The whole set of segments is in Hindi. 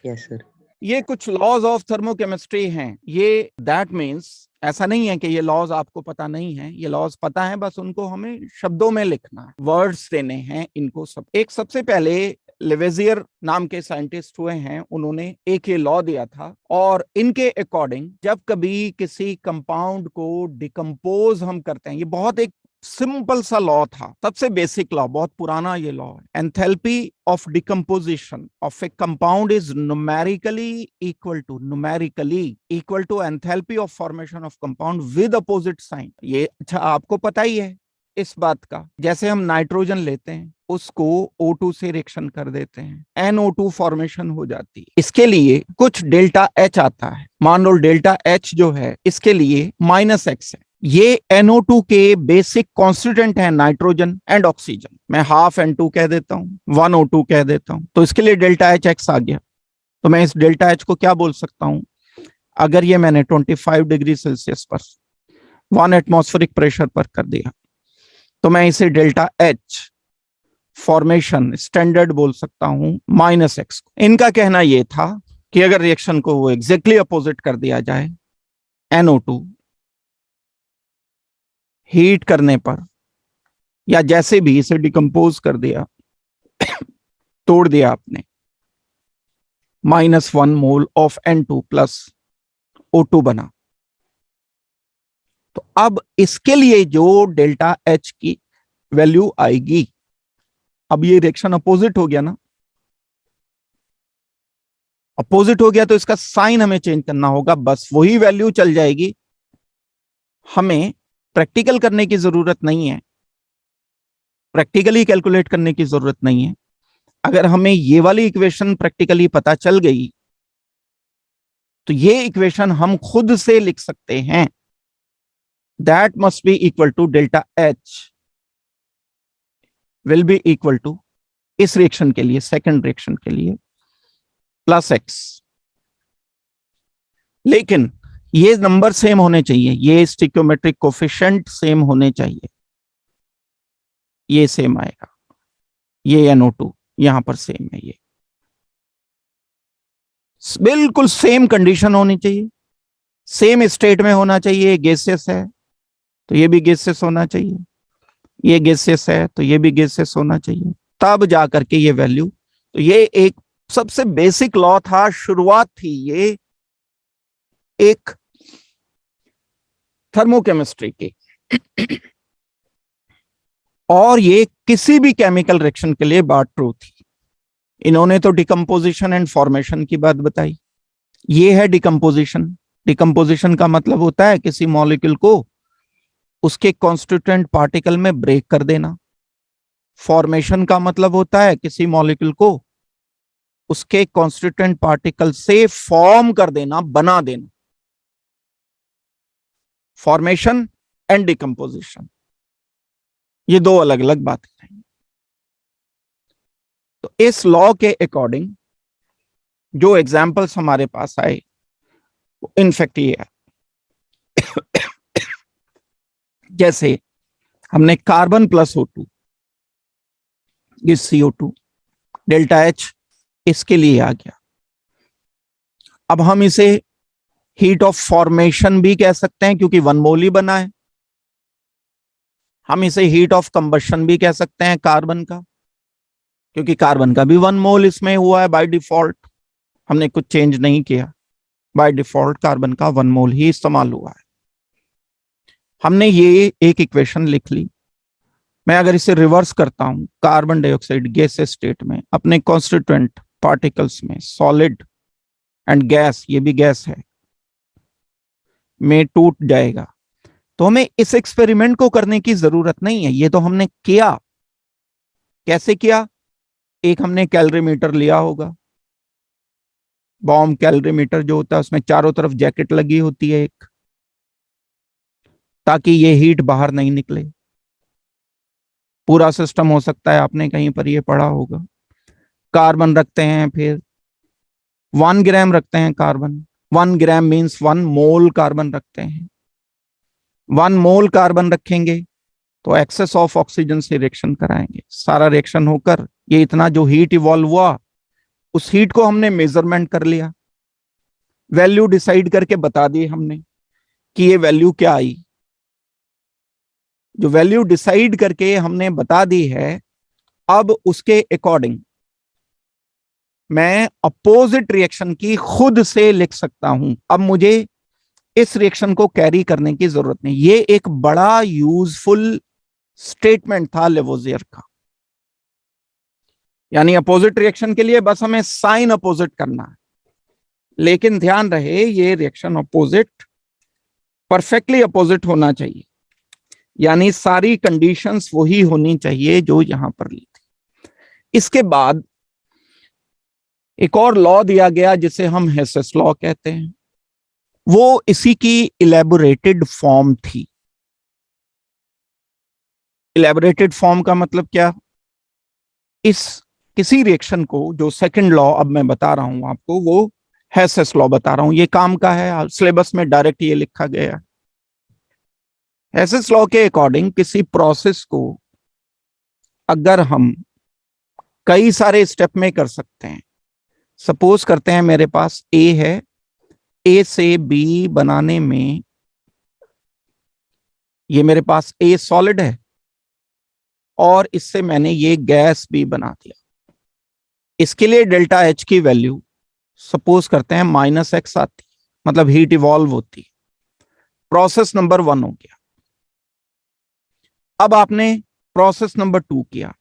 Yes sir. ये कुछ लॉज ऑफ थर्मोकेमिस्ट्री हैं। ये दैट मीन्स ऐसा नहीं है कि ये लॉज आपको पता नहीं है, ये लॉज पता है, बस उनको हमें शब्दों में लिखना है, वर्ड्स देने हैं इनको सब। एक सबसे पहले लेवेजियर नाम के साइंटिस्ट हुए हैं, उन्होंने एक ये लॉ दिया था और इनके अकॉर्डिंग जब कभी किसी कंपाउंड को डिकम्पोज हम करते हैं, ये बहुत एक सिंपल सा लॉ था, सबसे बेसिक लॉ, बहुत पुराना ये लॉ है। Enthalpy of decomposition of a compound is numerically equal to enthalpy of formation of compound with opposite sign. ये अच्छा आपको पता ही है इस बात का। जैसे हम नाइट्रोजन लेते हैं, उसको O2 से रिएक्शन कर देते हैं, NO2 फॉर्मेशन हो जाती है। इसके लिए कुछ डेल्टा H आता है, मान लो डेल्टा H जो है इसके लिए -X है। ये NO2 के बेसिक कॉन्स्टिट्यूएंट है नाइट्रोजन एंड ऑक्सीजन। मैं हाफ N2 कह देता हूँ, 1 O2 कह देता हूँ, तो इसके लिए डेल्टा H X आ गया। तो मैं इस डेल्टा H को क्या बोल सकता हूँ, अगर ये मैंने 25 डिग्री सेल्सियस पर 1 एटमॉस्फेरिक प्रेशर पर कर दिया, तो मैं इसे डेल्टा H फॉर्मेशन स्टैंडर्ड बोल सकता हूं -X। इनका कहना यह था कि अगर रिएक्शन को वो एग्जैक्टली अपोजिट कर दिया जाए, NO2 हीट करने पर या जैसे भी इसे डिकम्पोज कर दिया, तोड़ दिया आपने, -1 mole of N2 plus O2 बना। तो अब इसके लिए जो डेल्टा H की वैल्यू आएगी, अब ये रिएक्शन अपोजिट हो गया ना, अपोजिट हो गया तो इसका साइन हमें चेंज करना होगा, बस वही वैल्यू चल जाएगी, हमें प्रैक्टिकल करने की जरूरत नहीं है, प्रैक्टिकली कैलकुलेट करने की जरूरत नहीं है। अगर हमें ये वाली इक्वेशन प्रैक्टिकली पता चल गई तो ये इक्वेशन हम खुद से लिख सकते हैं, that must be equal to delta H will be equal to, इस रिएक्शन के लिए, सेकंड रिएक्शन के लिए, +X। लेकिन ये नंबर सेम होने चाहिए, ये स्टिक्योमेट्रिक कोफिशिएंट सेम होने चाहिए, ये सेम आएगा, ये NO2 यहां पर सेम है, ये बिल्कुल सेम कंडीशन होनी चाहिए, सेम स्टेट में होना चाहिए। गैसेस है तो ये भी गैसेस होना चाहिए, ये गैसेस है तो ये भी गैसेस होना चाहिए, तब जाकर के ये वैल्यू। तो ये एक सबसे बेसिक लॉ था, शुरुआत थी ये एक थर्मोकेमिस्ट्री की, और ये किसी भी केमिकल रिएक्शन के लिए बात ट्रू थी। इन्होंने तो डिकम्पोजिशन एंड फॉर्मेशन की बात बताई, ये है डिकम्पोजिशन। डिकम्पोजिशन का मतलब होता है किसी मॉलिक्यूल को उसके कॉन्स्टिट्यूएंट पार्टिकल में ब्रेक कर देना। फॉर्मेशन का मतलब होता है किसी मॉलिक्यूल को उसके कॉन्स्टिट्यूएंट पार्टिकल से फॉर्म कर देना, बना देना। फॉर्मेशन एंड डिकम्पोजिशन, ये दो अलग अलग बातें हैं। तो इस लॉ के अकॉर्डिंग जो एग्जाम्पल्स हमारे पास आए, इनफैक्ट ये है जैसे हमने कार्बन प्लस O2 इस CO2, डेल्टा H इसके लिए आ गया। अब हम इसे हीट ऑफ फॉर्मेशन भी कह सकते हैं क्योंकि 1 मोल ही बना है। हम इसे हीट ऑफ कंबशन भी कह सकते हैं कार्बन का, क्योंकि कार्बन का भी 1 मोल इसमें हुआ है बाय डिफॉल्ट, हमने कुछ चेंज नहीं किया, बाय डिफॉल्ट कार्बन का 1 मोल ही इस्तेमाल हुआ है। हमने ये एक इक्वेशन लिख ली। मैं अगर इसे रिवर्स करता हूं, कार्बन डाइऑक्साइड गैस स्टेट में अपने कॉन्स्टिट्यूएंट पार्टिकल्स में, सॉलिड एंड गैस, ये भी गैस है, में टूट जाएगा। तो हमें इस एक्सपेरिमेंट को करने की जरूरत नहीं है, ये तो हमने किया। कैसे किया? एक हमने कैलोरीमीटर लिया होगा, बॉम्ब कैलोरीमीटर जो होता है, उसमें चारों तरफ जैकेट लगी होती है एक, ताकि ये हीट बाहर नहीं निकले। पूरा सिस्टम हो सकता है, आपने कहीं पर ये पढ़ा होगा। कार्बन रखते हैं, फिर 1 ग्राम रखते हैं carbon, 1 gram means 1 mole carbon रखते हैं। 1 मोल कार्बन रखेंगे तो एक्सेस ऑफ ऑक्सीजन से रिएक्शन कराएंगे, सारा रिएक्शन होकर ये इतना जो हीट इवॉल्व हुआ उस हीट को हमने मेजरमेंट कर लिया, वैल्यू डिसाइड करके बता दी हमने कि ये वैल्यू क्या आई। जो वैल्यू डिसाइड करके हमने बता दी है, अब उसके अकॉर्डिंग मैं अपोजिट रिएक्शन की खुद से लिख सकता हूं। अब मुझे इस रिएक्शन को कैरी करने की जरूरत नहीं। ये एक बड़ा यूजफुल स्टेटमेंट था लेवोजियर का। यानी अपोजिट रिएक्शन के लिए बस हमें साइन अपोजिट करना है, लेकिन ध्यान रहे ये रिएक्शन अपोजिट, परफेक्टली अपोजिट होना चाहिए। यानी सारी कंडीशंस वही होनी चाहिए जो यहां पर ली थी। इसके बाद एक और लॉ दिया गया जिसे हम हेसेस लॉ कहते हैं, वो इसी की इलेबोरेटेड फॉर्म थी। इलेबोरेटेड फॉर्म का मतलब क्या? इस किसी रिएक्शन को, जो सेकंड लॉ अब मैं बता रहा हूं आपको, वो हेसेस लॉ बता रहा हूं। ये काम का है, सिलेबस में डायरेक्ट ये लिखा गया है। हेसेस लॉ के अकॉर्डिंग किसी प्रोसेस को अगर हम कई सारे स्टेप में कर सकते हैं, सपोज करते हैं मेरे पास ए है, ए से बी बनाने में ये मेरे पास ए सॉलिड है और इससे मैंने ये गैस भी बना दिया। इसके लिए डेल्टा एच की वैल्यू सपोज करते हैं -x आती है, मतलब हीट इवॉल्व होती है। प्रोसेस नंबर 1 हो गया। अब आपने प्रोसेस नंबर 2 किया।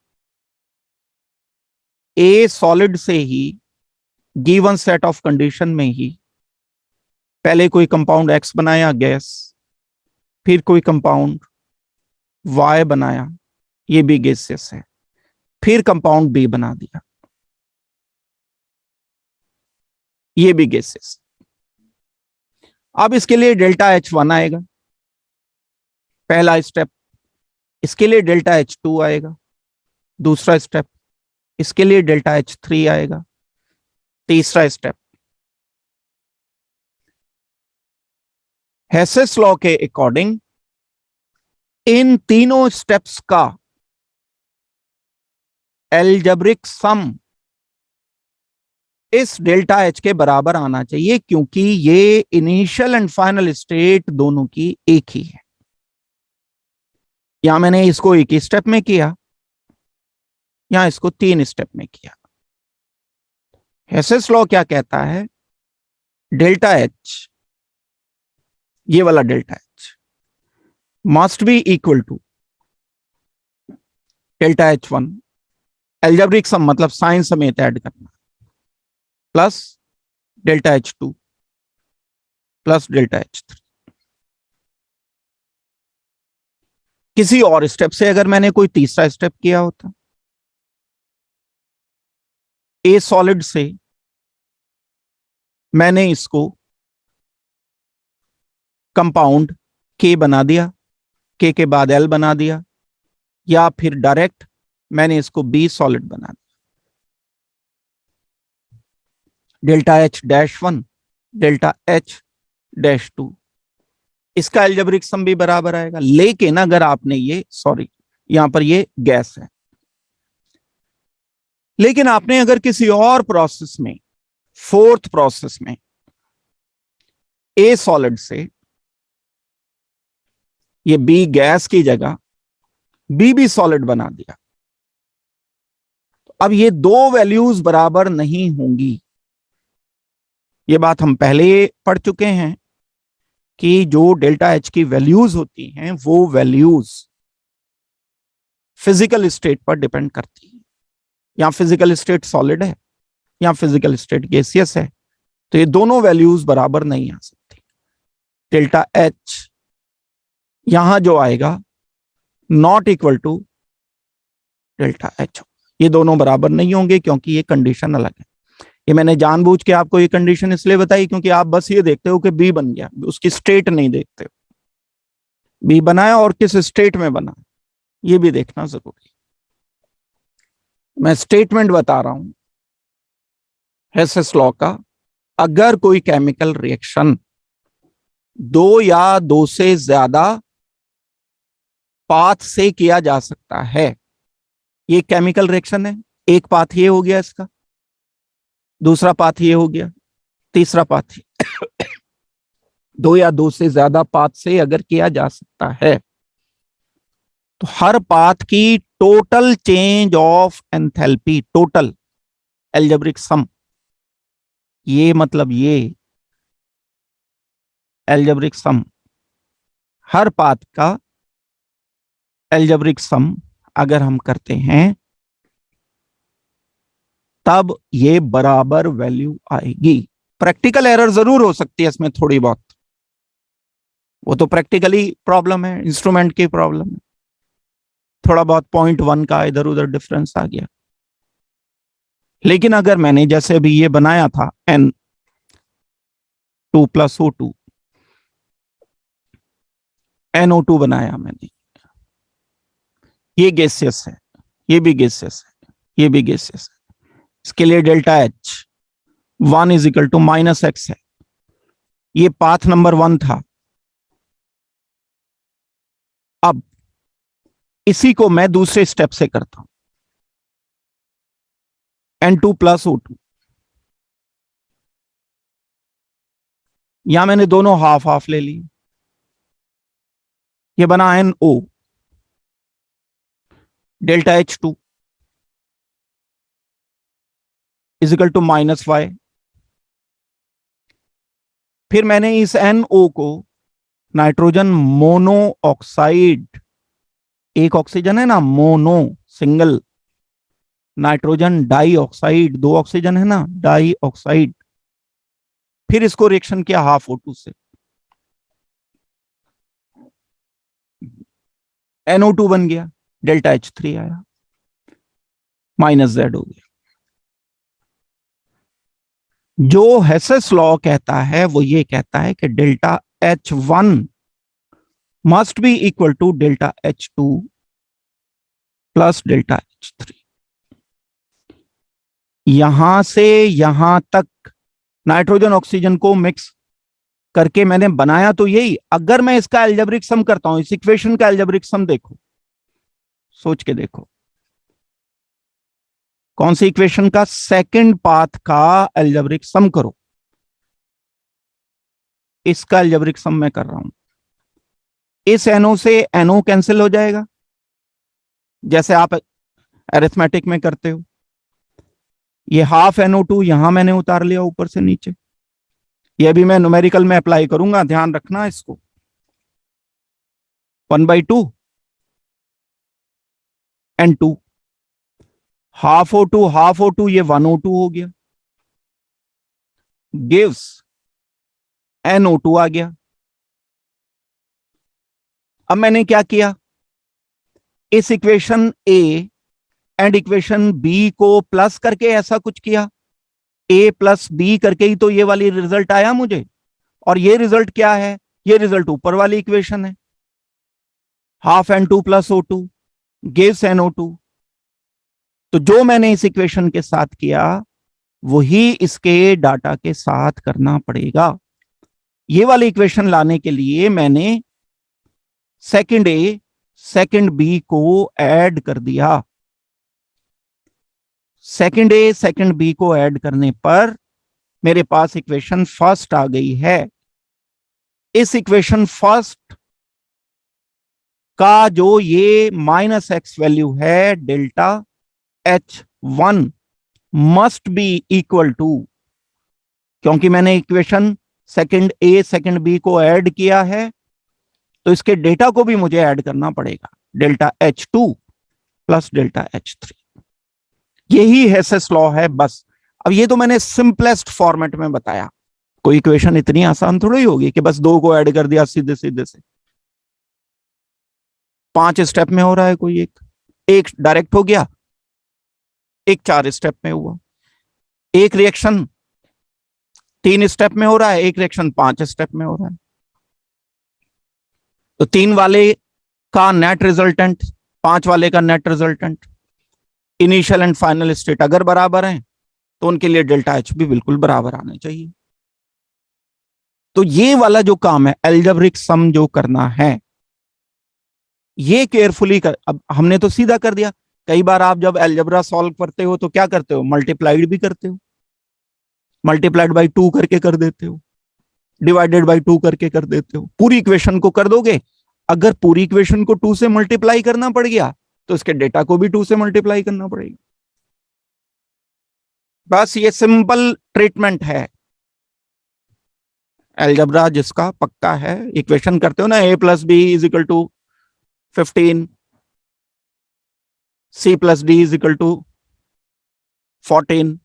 ए सॉलिड से ही गिवन सेट ऑफ कंडीशन में ही पहले कोई कंपाउंड एक्स बनाया गैस, फिर कोई कंपाउंड वाई बनाया, ये भी गैसियस है, फिर कंपाउंड बी बना दिया, ये भी गैसियस। अब इसके लिए डेल्टा H1 आएगा, पहला स्टेप। इसके लिए डेल्टा H2 आएगा, दूसरा स्टेप। इसके लिए डेल्टा H3 आएगा, तीसरा स्टेप। हेसेस लॉ के अकॉर्डिंग इन तीनों स्टेप्स का एल्जेब्रिक सम इस डेल्टा एच के बराबर आना चाहिए, क्योंकि ये इनिशियल एंड फाइनल स्टेट दोनों की एक ही है। यहां मैंने इसको एक ही स्टेप में किया, यहां इसको 3 स्टेप में किया। हेसेस लॉ क्या कहता है? डेल्टा एच, ये वाला delta H must be equal to delta H1, algebraic sum मतलब साइन समेत ऐड करना, plus delta H2 plus delta H3। किसी और स्टेप से अगर मैंने कोई तीसरा स्टेप किया होता, ए सॉलिड से मैंने इसको कंपाउंड के बना दिया, के बाद एल बना दिया, या फिर डायरेक्ट मैंने इसको बी सॉलिड बना दिया। डेल्टा H-1 डेल्टा H-2, इसका एल्जेब्रिक सम भी बराबर आएगा। लेकिन अगर आपने ये, सॉरी यहां पर ये गैस है, लेकिन आपने अगर किसी और प्रोसेस में, फोर्थ प्रोसेस में ए सॉलिड से ये बी गैस की जगह बी सॉलिड बना दिया, तो अब ये दो वैल्यूज बराबर नहीं होंगी। ये बात हम पहले पढ़ चुके हैं कि जो डेल्टा एच की वैल्यूज होती हैं वो वैल्यूज फिजिकल स्टेट पर डिपेंड करती है। यहां फिजिकल स्टेट सॉलिड है, यहां फिजिकल स्टेट गैसियस है, तो ये दोनों वैल्यूज बराबर नहीं आ सकती। डेल्टा एच यहां जो आएगा not equal to delta H, ये दोनों बराबर नहीं होंगे क्योंकि ये कंडीशन अलग है। ये मैंने जानबूझ के आपको ये कंडीशन इसलिए बताई क्योंकि आप बस ये देखते हो कि बी बन गया, उसकी स्टेट नहीं देखते हो, बी बनाया और किस स्टेट में बना, ये भी देखना जरूरी। मैं स्टेटमेंट बता रहा हूं हेसेस लॉ का। अगर कोई केमिकल रिएक्शन दो या दो से ज्यादा पाथ से किया जा सकता है, ये केमिकल रिएक्शन है, एक पाथ ये हो गया इसका, दूसरा पाथ ये हो गया, तीसरा पाथ दो या दो से ज्यादा पाथ से अगर किया जा सकता है तो हर पाथ की total change of enthalpy, total algebraic sum, ये मतलब ये एल्जेब्रिक सम, हर पाथ का एल्जेब्रिक सम अगर हम करते हैं तब ये बराबर वैल्यू आएगी। प्रैक्टिकल एरर जरूर हो सकती है इसमें थोड़ी बहुत, वो तो प्रैक्टिकली प्रॉब्लम है, इंस्ट्रूमेंट की प्रॉब्लम है, थोड़ा बहुत 0.1 का इधर उधर डिफरेंस आ गया। लेकिन अगर मैंने जैसे अभी ये बनाया था N2+O2, NO2 बनाया मैंने, ये गैसियस है, ये भी गैसियस है, ये भी गैसियस है, इसके लिए डेल्टा H 1 = -x है। ये पाथ नंबर 1 था। अब इसी को मैं दूसरे स्टेप से करता हूं, N2+O2, यहां मैंने दोनों हाफ हाफ ले ली, ये बना NO, डेल्टा H2 = -y। फिर मैंने इस NO को नाइट्रोजन मोनो ऑक्साइड, एक ऑक्सीजन है ना mono, single, nitrogen di oxide, दो ऑक्सीजन है ना डाई ऑक्साइड, फिर इसको रिएक्शन किया हाफ O2 से, NO2 बन गया, डेल्टा H3 आया, -z हो गया। जो हेसेस लॉ कहता है वो ये कहता है कि delta H1 must be equal to delta H2 plus delta H3। यहां से यहां तक नाइट्रोजन ऑक्सीजन को मिक्स करके मैंने बनाया तो यही। अगर मैं इसका एल्जेब्रिक सम करता हूं, इस इक्वेशन का एल्जेब्रिक सम देखो, सोच के देखो, कौन सी इक्वेशन का सेकंड पाथ का एल्जेब्रिक सम करो, इसका एल्जेब्रिक सम मैं कर रहा हूं। इस NO से NO कैंसिल हो जाएगा जैसे आप अरिथमेटिक में करते हो, ये हाफ NO2 यहां मैंने उतार लिया ऊपर से नीचे, ये भी मैं न्यूमेरिकल में अप्लाई करूंगा, ध्यान रखना इसको। 1/2 N2, हाफ O2 ये 1O2 हो गया, गिव्स NO2 आ गया। अब मैंने क्या किया, इस equation A and equation B को प्लस करके ऐसा कुछ किया, A + B करके ही तो ये वाली रिजल्ट आया मुझे। और ये रिजल्ट क्या है, ये रिजल्ट ऊपर वाली इक्वेशन है, हाफ N2+O2 गिव्स NO2। तो जो मैंने इस इक्वेशन के साथ किया वही इसके डाटा के साथ करना पड़ेगा। ये वाली इक्वेशन लाने के लिए मैंने सेकंड A सेकंड B को ऐड कर दिया। सेकंड A सेकंड B को ऐड करने पर मेरे पास इक्वेशन फर्स्ट आ गई है। इस इक्वेशन फर्स्ट का जो ये -x वैल्यू है, delta H1 must be equal to, क्योंकि मैंने equation second A second B को ऐड किया है तो इसके डेटा को भी मुझे ऐड करना पड़ेगा, delta H2 plus delta H3। यही हेसेस लॉ है बस। अब ये तो मैंने सिंपलेस्ट फॉर्मेट में बताया, कोई इक्वेशन इतनी आसान थोड़ी होगी कि बस दो को ऐड कर दिया सीधे सीधे से। 5 स्टेप में हो रहा है कोई एक डायरेक्ट हो गया, एक 4 स्टेप में हुआ, एक रिएक्शन 3 स्टेप में हो रहा है, एक रिएक्शन 5 स्टेप में हो रहा है। तो 3 वाले का नेट रिजल्टेंट, 5 वाले का net resultant, initial and final state अगर बराबर हैं तो उनके लिए डेल्टा H भी बिल्कुल बराबर आने चाहिए। तो ये वाला जो काम है एल्जेब्रिक सम जो करना है, ये केयरफुली कर। अब हमने तो सीधा कर दिया, कई बार आप जब एल्जेब्रा सॉल्व करते हो तो क्या करते हो, मल्टीप्लाइड भी करते हो। मल्टीप्लाइड बाई 2 करके कर देते हो, डिवाइडेड बाई 2 करके कर देते हो, पूरी इक्वेशन को कर दोगे। अगर पूरी इक्वेशन को 2 से मल्टीप्लाई करना पड़ गया तो इसके डेटा को भी 2 से मल्टीप्लाई करना पड़ेगा। बस ये सिंपल ट्रीटमेंट है अलजेब्रा जिसका पक्का है। इक्वेशन करते हो ना, a plus B is equal to 15, c plus D is equal to 14,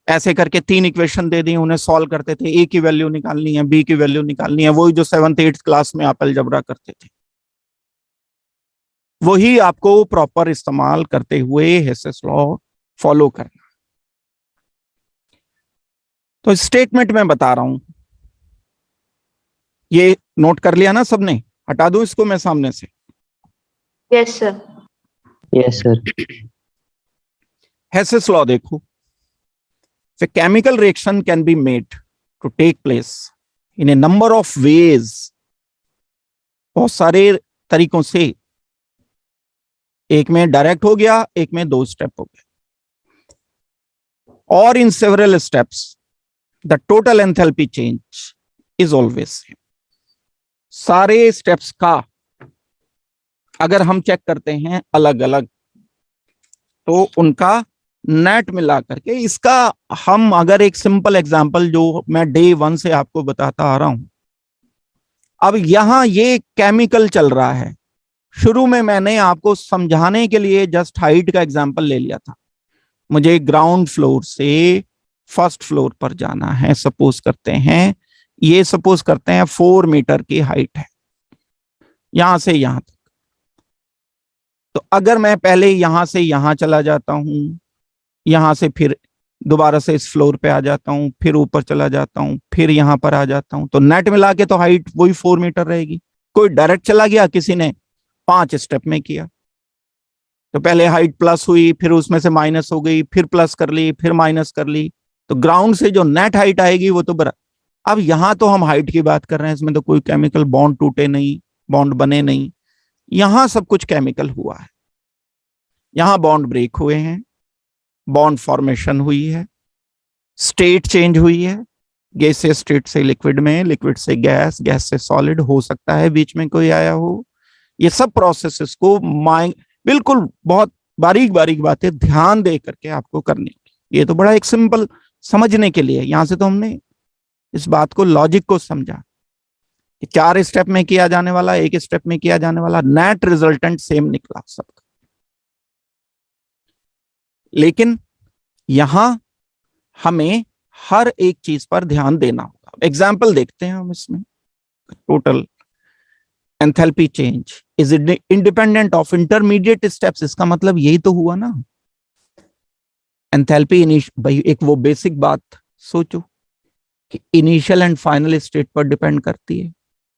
ऐसे करके 3 इक्वेशन दे दी, उन्हें सॉल्व करते थे, a की वैल्यू निकालनी है, b की वैल्यू निकालनी है, वही जो 7th 8th क्लास में आप अलजेब्रा करते थे, वही आपको प्रॉपर इस्तेमाल करते हुए हेसेस लॉ फॉलो करना। तो स्टेटमेंट में बता रहा हूं, ये नोट कर लिया ना सबने? हटा दूं इसको मैं सामने से? Yes sir. Yes sir. Hess's law देखो, a chemical reaction can be made to take place in a number of ways, बहुत सारे तरीकों से। एक में डायरेक्ट हो गया, एक में 2 स्टेप हो गया, और in several steps the total enthalpy change is always same. सारे स्टेप्स का अगर हम चेक करते हैं अलग अलग, तो उनका नेट मिला करके, इसका हम अगर एक सिंपल एग्जांपल जो मैं डे 1 से आपको बताता आ रहा हूं, अब यहां ये केमिकल चल रहा है। शुरू में मैंने आपको समझाने के लिए जस्ट हाइट का एग्जांपल ले लिया था। मुझे ग्राउंड फ्लोर से फर्स्ट फ्लोर पर जाना है, सपोज करते हैं, ये सपोज करते हैं 4 मीटर की हाइट है यहां से यहां तक। तो अगर मैं पहले यहां से यहां चला जाता हूं, यहां से फिर दोबारा से इस फ्लोर पे आ जाता हूं, फिर ऊपर चला जाता हूं, फिर यहां पर आ जाता हूं, तो नेट मिला के तो हाइट वही 4 मीटर रहेगी। कोई डायरेक्ट चला गया, किसी ने 5 स्टेप में किया, तो पहले हाइट प्लस हुई, फिर उसमें से माइनस हो गई, फिर प्लस कर ली, फिर माइनस कर ली, तो ग्राउंड से जो नेट हाइट आएगी वो तो अब यहां तो हम हाइट की बात कर रहे हैं, इसमें तो कोई केमिकल बॉन्ड टूटे नहीं, बॉन्ड बने नहीं, यहां सब कुछ केमिकल हुआ है। यहां बॉन्ड ब्रेक हुए हैं, बॉन्ड फॉर्मेशन हुई है, स्टेट चेंज हुई है, गैसियस स्टेट से लिक्विड में, लिक्विड से गैस, गैस से सॉलिड, हो सकता है बीच में कोई आया हो। ये सब प्रोसेसेस को बिल्कुल बहुत बारीक बारीक बातें ध्यान दे करके आपको करनी। ये तो बड़ा एक सिंपल समझने के लिए, यहां से तो हमने इस बात को, लॉजिक को समझा कि 4 स्टेप में किया जाने वाला, 1 स्टेप में किया जाने वाला, नेट रिजल्टेंट सेम निकला सबका। लेकिन यहां हमें हर एक चीज पर ध्यान देना होगा। एग्जाम्पल देखते हैं हम इसमें। Total enthalpy change is independent of intermediate steps, इसका मतलब यही तो हुआ ना। एंथैल्पी भाई एक वो बेसिक बात सोचो कि इनिशियल एंड फाइनल स्टेट पर डिपेंड करती है।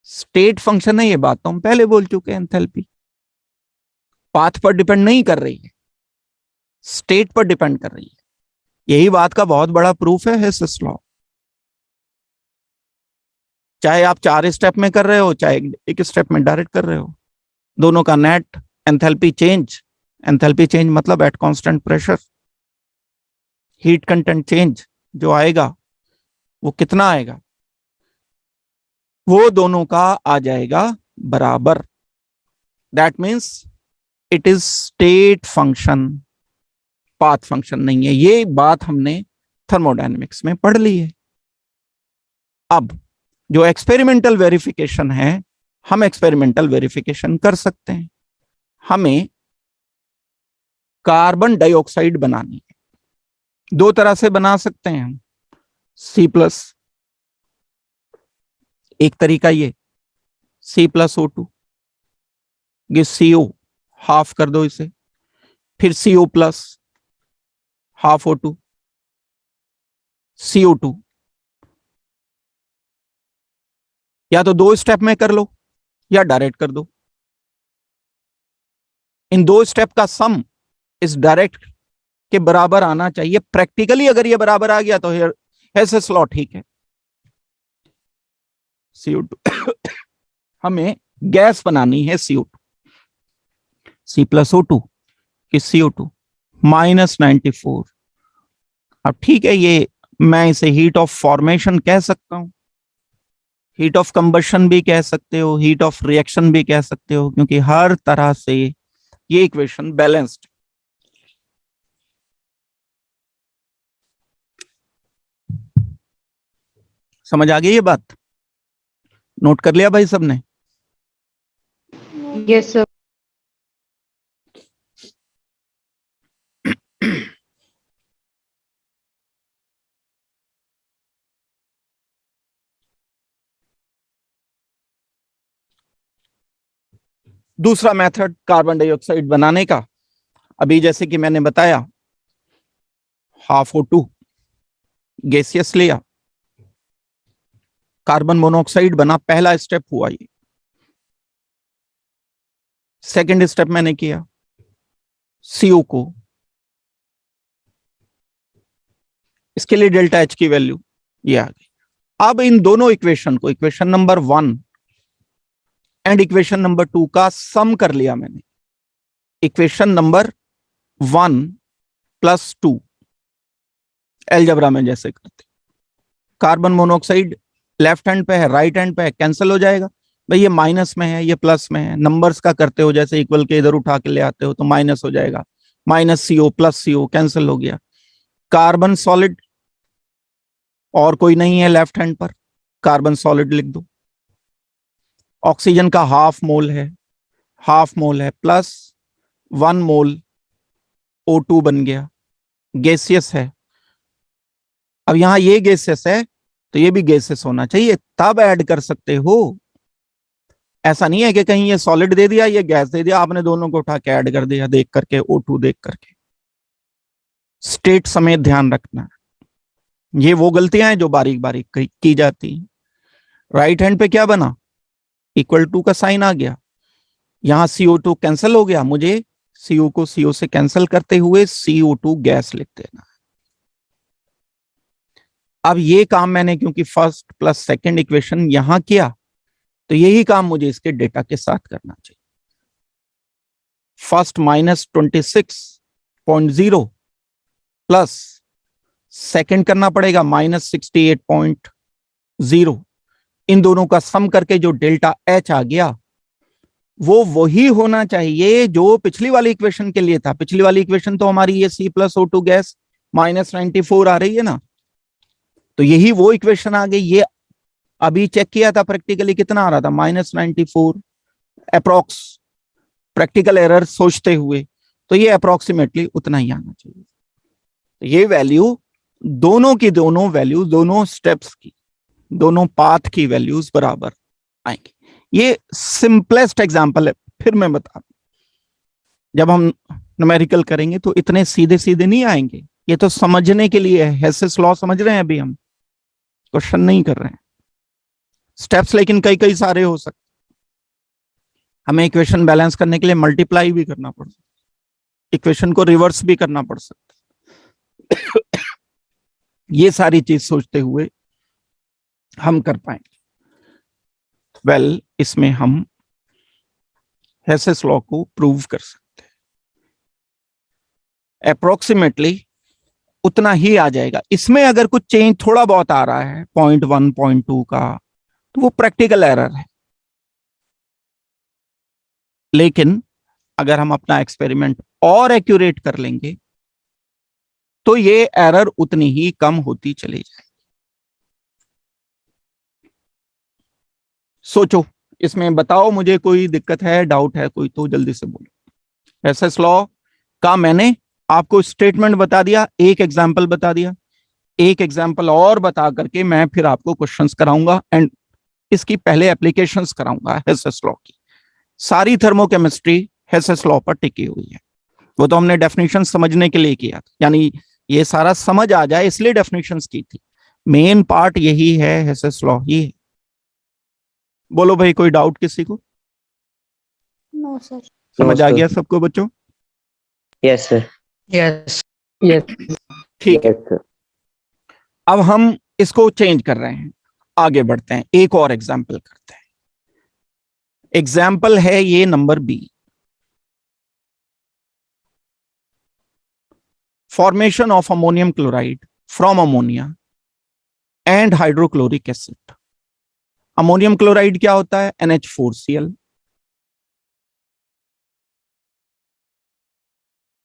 स्टेट फंक्शन है, ये बात तो हम पहले बोल चुके हैं। एंथैल्पी पाथ पर डिपेंड नहीं कर रही है, स्टेट पर डिपेंड कर रही है। यही बात का बहुत बड़ा प्रूफ है हेसेस लॉ। चाहे आप 4 स्टेप में कर रहे हो, चाहे 1 स्टेप में डायरेक्ट कर रहे हो, दोनों का नेट एंथैल्पी चेंज मतलब at constant pressure heat content change जो आएगा वो कितना आएगा, वो दोनों का आ जाएगा बराबर। That means it is state function, path function नहीं है। ये बात हमने थर्मोडायनेमिक्स में पढ़ ली है। अब जो एक्सपेरिमेंटल वेरिफिकेशन है, हम एक्सपेरिमेंटल वेरिफिकेशन कर सकते हैं। हमें कार्बन डाइऑक्साइड बनानी है, 2 तरह से बना सकते हैं हम। C+, एक तरीका ये C+O2, ये CO हाफ कर दो इसे, फिर CO+, हाफ O2, CO2, या तो 2 स्टेप में कर लो या डायरेक्ट कर दो। इन 2 स्टेप का सम इस डायरेक्ट के बराबर आना चाहिए। प्रैक्टिकली अगर ये बराबर आ गया तो हेसेस लॉ ठीक है। CO2 हमें गैस बनानी है, CO2, C+O2 कि CO2 -94। अब ठीक है, ये मैं इसे हीट ऑफ फॉर्मेशन कह सकता हूं, हीट ऑफ कंबशन भी कह सकते हो, हीट ऑफ रिएक्शन भी कह सकते हो, क्योंकि हर तरह से ये इक्वेशन बैलेंस्ड। समझ आ गई ये बात? नोट कर लिया भाई सबने? Yes, sir. दूसरा मेथड कार्बन डाइऑक्साइड बनाने का, अभी जैसे कि मैंने बताया, हाफ O2 गैसियस लिया, कार्बन मोनोऑक्साइड बना, पहला स्टेप हुआ ये। सेकंड स्टेप मैंने किया, CO को, इसके लिए डेल्टा H की वैल्यू ये आ गई। अब इन दोनों इक्वेशन को, equation number 1 and equation number 2 का सम कर लिया मैंने। इक्वेशन नंबर 1 प्लस 2 एलजेब्रा में जैसे करते, कार्बन मोनोऑक्साइड लेफ्ट हैंड पे है, राइट हैंड पे है, कैंसिल हो जाएगा। भाई ये माइनस में है, ये प्लस में है, नंबर्स का करते हो जैसे इक्वल के इधर उठा के ले आते हो तो माइनस हो जाएगा, minus CO plus CO cancel हो गया। कार्बन सॉलिड और कोई नहीं है लेफ्ट हैंड पर, कार्बन सॉलिड लिख दो। ऑक्सीजन का हाफ मोल है प्लस 1 मोल O2 बन गया, गैसियस है। अब यहां ये गैसेस है तो ये भी गैसेस होना चाहिए, तब ऐड कर सकते हो। ऐसा नहीं है कि कहीं ये सॉलिड दे दिया ये गैस दे दिया, आपने दोनों को उठा के ऐड कर दिया देख करके, O2 देख करके। स्टेट समेत ध्यान रखना, ये वो गलतियां हैं जो बारीक बारीक की जाती हैं। राइट हैंड पे क्या बना, इक्वल टू का साइन आ गया, यहां CO2 कैंसिल हो गया, मुझे CO को CO से कैंसिल करते हुए CO2 गैस लिख देना। अब ये काम मैंने क्योंकि फर्स्ट प्लस सेकंड इक्वेशन यहां किया, तो यही काम मुझे इसके डेटा के साथ करना चाहिए। फर्स्ट -26.0 प्लस सेकंड करना पड़ेगा -68.0, इन दोनों का सम करके जो डेल्टा H आ गया वो वही होना चाहिए जो पिछली वाली इक्वेशन के लिए था। पिछली वाली इक्वेशन तो हमारी ये C+O2 गैस -94 आ रही है ना, तो यही वो इक्वेशन आ गई। ये अभी चेक किया था प्रैक्टिकली कितना आ रहा था, -94 अप्रोक्स, प्रैक्टिकल एरर सोचते हुए, तो ये अप्रोक्सीमेटली उतना ही आना चाहिए। तो ये वैल्यू दोनों की दोनों वैल्यू, दोनों स्टेप्स की, दोनों पाथ की वैल्यूज बराबर आएंगी। ये सिंपलेस्ट एग्जांपल है, फिर मैं बता, जब हम न्यूमेरिकल करेंगे तो इतने सीधे सीधे नहीं आएंगे, ये तो समझने के लिए है। हेसेस लॉ समझ रहे हैं, अभी हम क्वेश्चन नहीं कर रहे हैं। स्टेप्स लेकिन कई कई सारे हो सकते, हमें इक्वेशन बैलेंस करने के लिए मल्टीप्लाई भी करना पड़ सकता, इक्वेशन को रिवर्स भी करना पड़ सकता। ये सारी चीज सोचते हुए हम कर पाएंगे। वेल, इसमें हम हेसेस लॉ को प्रूव कर सकते हैं, अप्रोक्सीमेटली उतना ही आ जाएगा। इसमें अगर कुछ चेंज थोड़ा बहुत आ रहा है 0.1 0.2 का, तो वो प्रैक्टिकल एरर है, लेकिन अगर हम अपना एक्सपेरिमेंट और एक्यूरेट कर लेंगे तो ये एरर उतनी ही कम होती चली जाएगी। सोचो, इसमें बताओ मुझे, कोई दिक्कत है, डाउट है कोई तो जल्दी से बोलो। एसएस लॉ का मैंने आपको स्टेटमेंट बता दिया, एक एग्जाम्पल बता दिया, एक एग्जाम्पल और बता करके मैं फिर आपको क्वेश्चंस कराऊंगा एंड इसकी पहले एप्लीकेशंस कराऊंगा हेसेस लॉ की। सारी थर्मोकेमिस्ट्री हेसेस लॉ पर टिकी हुई है, वो तो हमने डेफिनेशन समझने के लिए किया था, यानी ये सारा समझ आ जाए इसलिए डेफिनेशंस की थी। मेन पार्ट यही है, हेसेस लॉ ही है। बोलो भाई, कोई डाउट किसी को? No, sir. समझ आ गया सबको बच्चों? Yes sir. Yes. Yes. ठीक है, अब हम इसको चेंज कर रहे हैं, आगे बढ़ते हैं, एक और एग्जाम्पल करते हैं। एग्जाम्पल है ये number B, formation of ammonium chloride from ammonia and hydrochloric acid. Ammonium chloride क्या होता है? NH4Cl।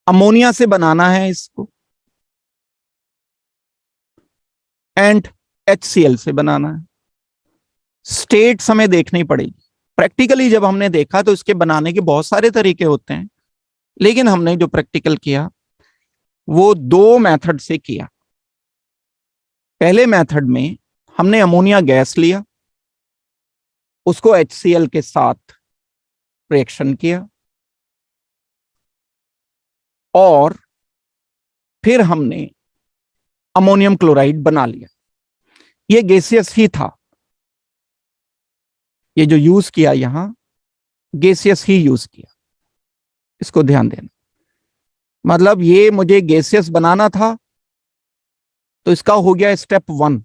अमोनिया से बनाना है इसको, एंड HCl से बनाना है। स्टेट्स हमें देखनी पड़ेगी। प्रैक्टिकली जब हमने देखा तो इसके बनाने के बहुत सारे तरीके होते हैं, लेकिन हमने जो प्रैक्टिकल किया वो दो मेथड से किया। पहले मेथड में हमने अमोनिया गैस लिया, उसको HCl के साथ रिएक्शन किया, और फिर हमने अमोनियम क्लोराइड बना लिया। ये गैसियस ही था, ये जो यूज किया यहां गैसियस ही यूज किया, इसको ध्यान देना। मतलब ये मुझे गैसियस बनाना था तो इसका हो गया स्टेप 1,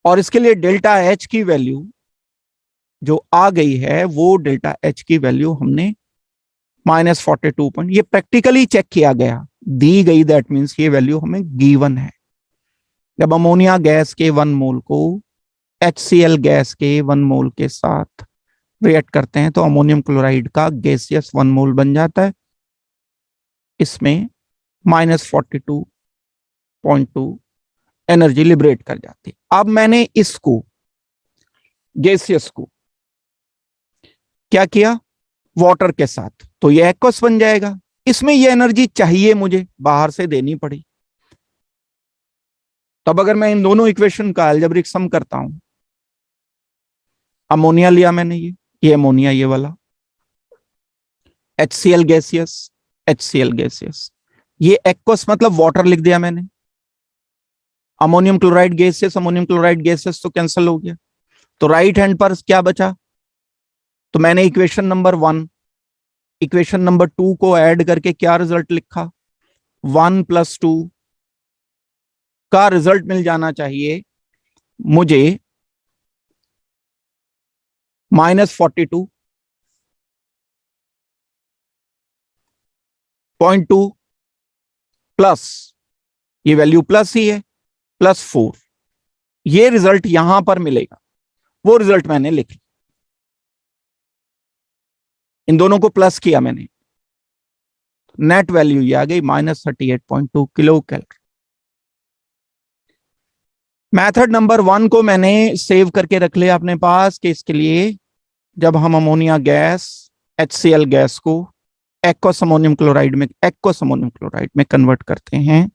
और इसके लिए डेल्टा H की वैल्यू जो आ गई है वो डेल्टा H की वैल्यू हमने -42 पॉइंट, ये प्रैक्टिकली चेक किया गया, दी गई, दैट मीन्स ये वैल्यू हमें गिवन है। जब अमोनिया गैस के 1 मोल को HCl गैस के 1 मोल के साथ रिएक्ट करते हैं तो अमोनियम क्लोराइड का गैसियस 1 मोल बन जाता है, इसमें -42.2 एनर्जी लिबरेट कर जाती है। अब मैंने इसको गैसियस को क्या किया? वाटर के साथ, तो ये एक्वस बन जाएगा। इसमें ये एनर्जी चाहिए मुझे बाहर से देनी पड़ी, तब अगर मैं इन दोनों इक्वेशन का अलजेब्रिक सम करता हूं, अमोनिया लिया मैंने, ये अमोनिया, ये वाला HCl गैसियस, HCl गैसियस, ये एक्वस मतलब वाटर लिख दिया मैंने। Ammonium chloride gaseous, ammonium chloride gaseous तो कैंसिल हो गया, तो राइट हैंड पर क्या बचा? तो मैंने इक्वेशन नंबर 1 इक्वेशन नंबर 2 को ऐड करके क्या रिजल्ट लिखा? 1 + 2 का रिजल्ट मिल जाना चाहिए मुझे -42.2 प्लस, ये वैल्यू प्लस ही है, +4, ये रिजल्ट यहां पर मिलेगा। वो रिजल्ट मैंने लिख लिया, इन दोनों को प्लस किया मैंने, नेट वैल्यू ये आ गई -38.2 किलो कैलोरी। मेथड नंबर 1 को मैंने सेव करके रख लिया अपने पास कि इसके लिए जब हम अमोनिया गैस HCl गैस को एक्वस अमोनियम क्लोराइड में कन्वर्ट करते हैं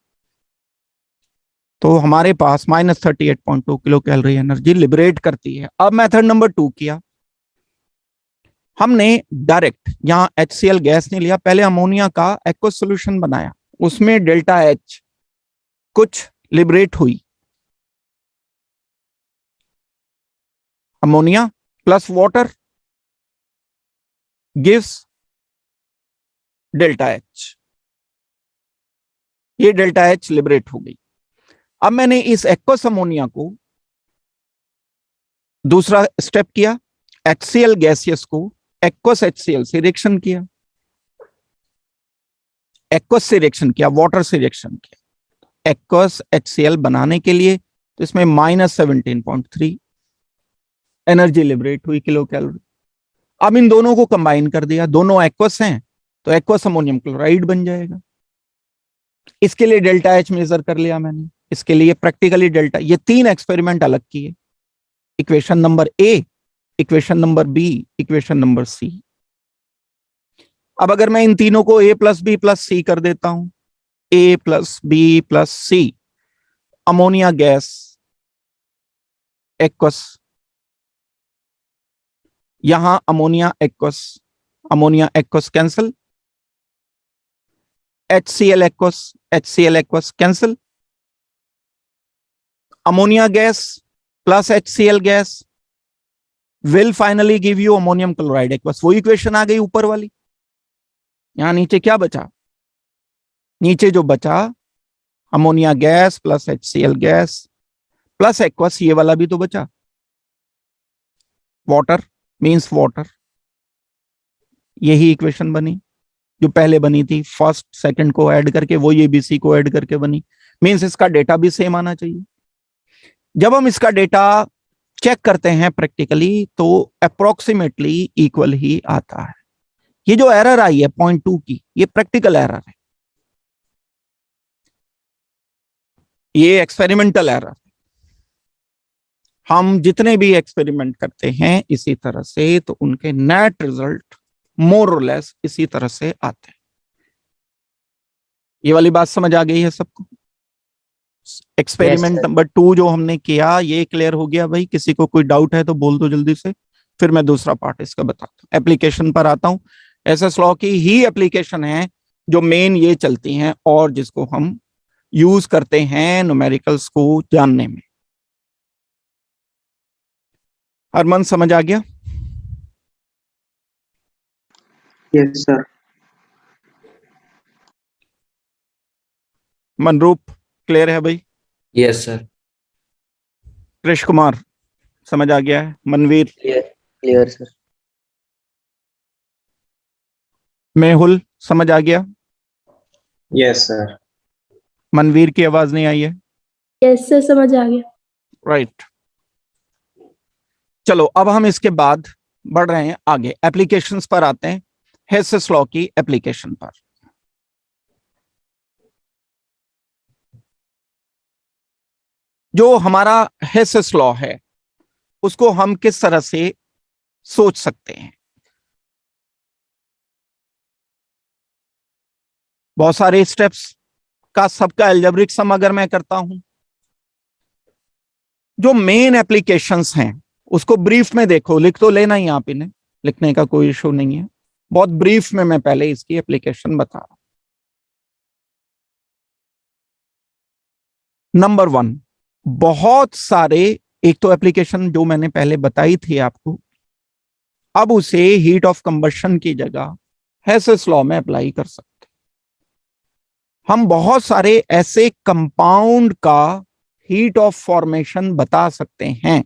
तो हमारे पास -38.2 किलो कैलोरी एनर्जी लिबरेट करती है। अब मेथड नंबर 2 किया, हमने डायरेक्ट यहां HCl गैस नहीं लिया, पहले अमोनिया का एक्वस सॉल्यूशन बनाया, उसमें डेल्टा H कुछ लिबरेट हुई, ammonia plus water gives delta H, ये डेल्टा H लिबरेट हो गई। अब मैंने इस एक्वस अमोनिया को दूसरा स्टेप किया, HCl गैसियस को एक्वस HCl से रिएक्शन किया, एक्वस से रिएक्शन किया, वाटर से रिएक्शन किया, एक्वस HCl बनाने के लिए, तो इसमें -17.3 एनर्जी लिबरेट हुई किलो कैलोरी। अब इन दोनों को कंबाइन कर दिया, दोनों एक्वस हैं तो एक्वस अमोनियम क्लोराइड बन जाएगा। इसके लिए डेल्टा H मेजर कर लिया मैंने, इसके लिए प्रैक्टिकली डेल्टा, ये 3 एक्सपेरिमेंट अलग किए, equation number A, equation number B, equation number C। अब अगर मैं इन तीनों को A + B + C कर देता हूं, A + B + C, ammonia gas aqueous, यहां ammonia aqueous cancel, HCl aqueous cancel, ammonia gas plus HCl gas will finally give you ammonium chloride aqueous. वो इक्वेशन आ गई ऊपर वाली। यहां नीचे क्या बचा? नीचे जो बचा ammonia gas plus HCl gas plus aqueous, ये वाला भी तो बचा, वाटर मींस वाटर। यही इक्वेशन बनी जो पहले बनी थी, फर्स्ट सेकंड को ऐड करके, वो ये BC को ऐड करके बनी, मींस इसका डेटा भी सेम आना चाहिए। जब हम इसका डेटा चेक करते हैं प्रैक्टिकली तो अप्रोक्सीमेटली इक्वल ही आता है। ये जो एरर आई है 0.2 की, ये प्रैक्टिकल एरर है, ये एक्सपेरिमेंटल एरर। हम जितने भी एक्सपेरिमेंट करते हैं इसी तरह से, तो उनके नेट रिजल्ट मोर और लेस इसी तरह से आते हैं। ये वाली बात समझ आ गई है सबको? एक्सपेरिमेंट नंबर 2 जो हमने किया ये क्लियर हो गया भाई? किसी को कोई डाउट है तो बोल दो जल्दी से, फिर मैं दूसरा पार्ट इसका बताता हूँ। एप्लीकेशन पर आता हूँ। एसएस लॉ की ही एप्लीकेशन है जो मेन ये चलती हैं और जिसको हम यूज करते हैं न्यूमेरिकल्स को जानने में। हरमन समझ आ गया? Yes sir. मनरूप क्लियर है भाई? Yes sir. कृष कुमार समझ आ गया है? मनवीर? Clear sir. मेहुल समझ आ गया? Yes sir. मनवीर की आवाज नहीं आई है? यस सर, समझ आ गया। राइट। चलो अब हम इसके बाद बढ़ रहे हैं आगे, एप्लीकेशंस पर आते हैं। हेसेस लॉ की एप्लीकेशन पर। जो हमारा हेसेस लॉ है उसको हम किस तरह से सोच सकते हैं? बहुत सारे स्टेप्स का सबका एल्जेब्रिक सम अगर मैं करता हूं, जो मेन एप्लीकेशंस हैं उसको ब्रीफ में देखो, लिख तो लेना ही आप इन्हें, लिखने का कोई इशू नहीं है। बहुत ब्रीफ में मैं पहले इसकी एप्लीकेशन बता रहा हूं। नंबर 1, बहुत सारे, एक तो एप्लीकेशन जो मैंने पहले बताई थी आपको, अब उसे हीट ऑफ कंबशन की जगह हेसेस लॉ में अप्लाई कर सकते। हम बहुत सारे ऐसे कंपाउंड का हीट ऑफ फॉर्मेशन बता सकते हैं।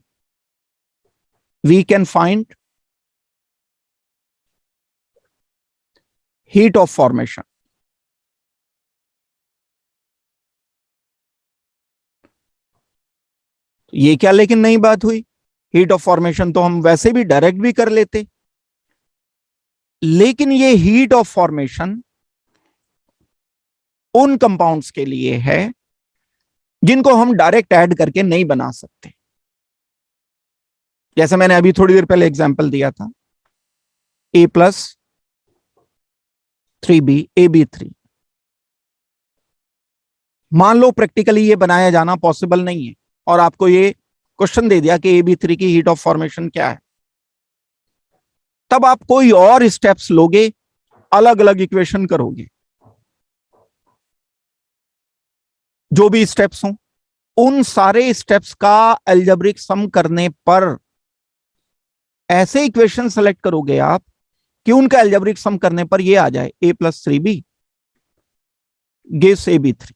We can find heat of formation. ये क्या लेकिन नई बात हुई? हीट ऑफ फॉर्मेशन तो हम वैसे भी डायरेक्ट भी कर लेते, लेकिन ये हीट ऑफ फॉर्मेशन उन कंपाउंड्स के लिए है जिनको हम डायरेक्ट ऐड करके नहीं बना सकते। जैसे मैंने अभी थोड़ी देर पहले एग्जांपल दिया था, A+3B AB3। मान लो प्रैक्टिकली ये बनाया जाना पॉसिबल नहीं है और आपको ये क्वेश्चन दे दिया कि AB3 की हीट ऑफ फॉर्मेशन क्या है, तब आप कोई और स्टेप्स लोगे, अलग अलग इक्वेशन करोगे। जो भी स्टेप्स हों, उन सारे स्टेप्स का अलजेब्रिक सम करने पर ऐसे इक्वेशन सेलेक्ट करोगे आप कि उनका अलजेब्रिक सम करने पर ये आ जाए A+3B गिव्स AB3।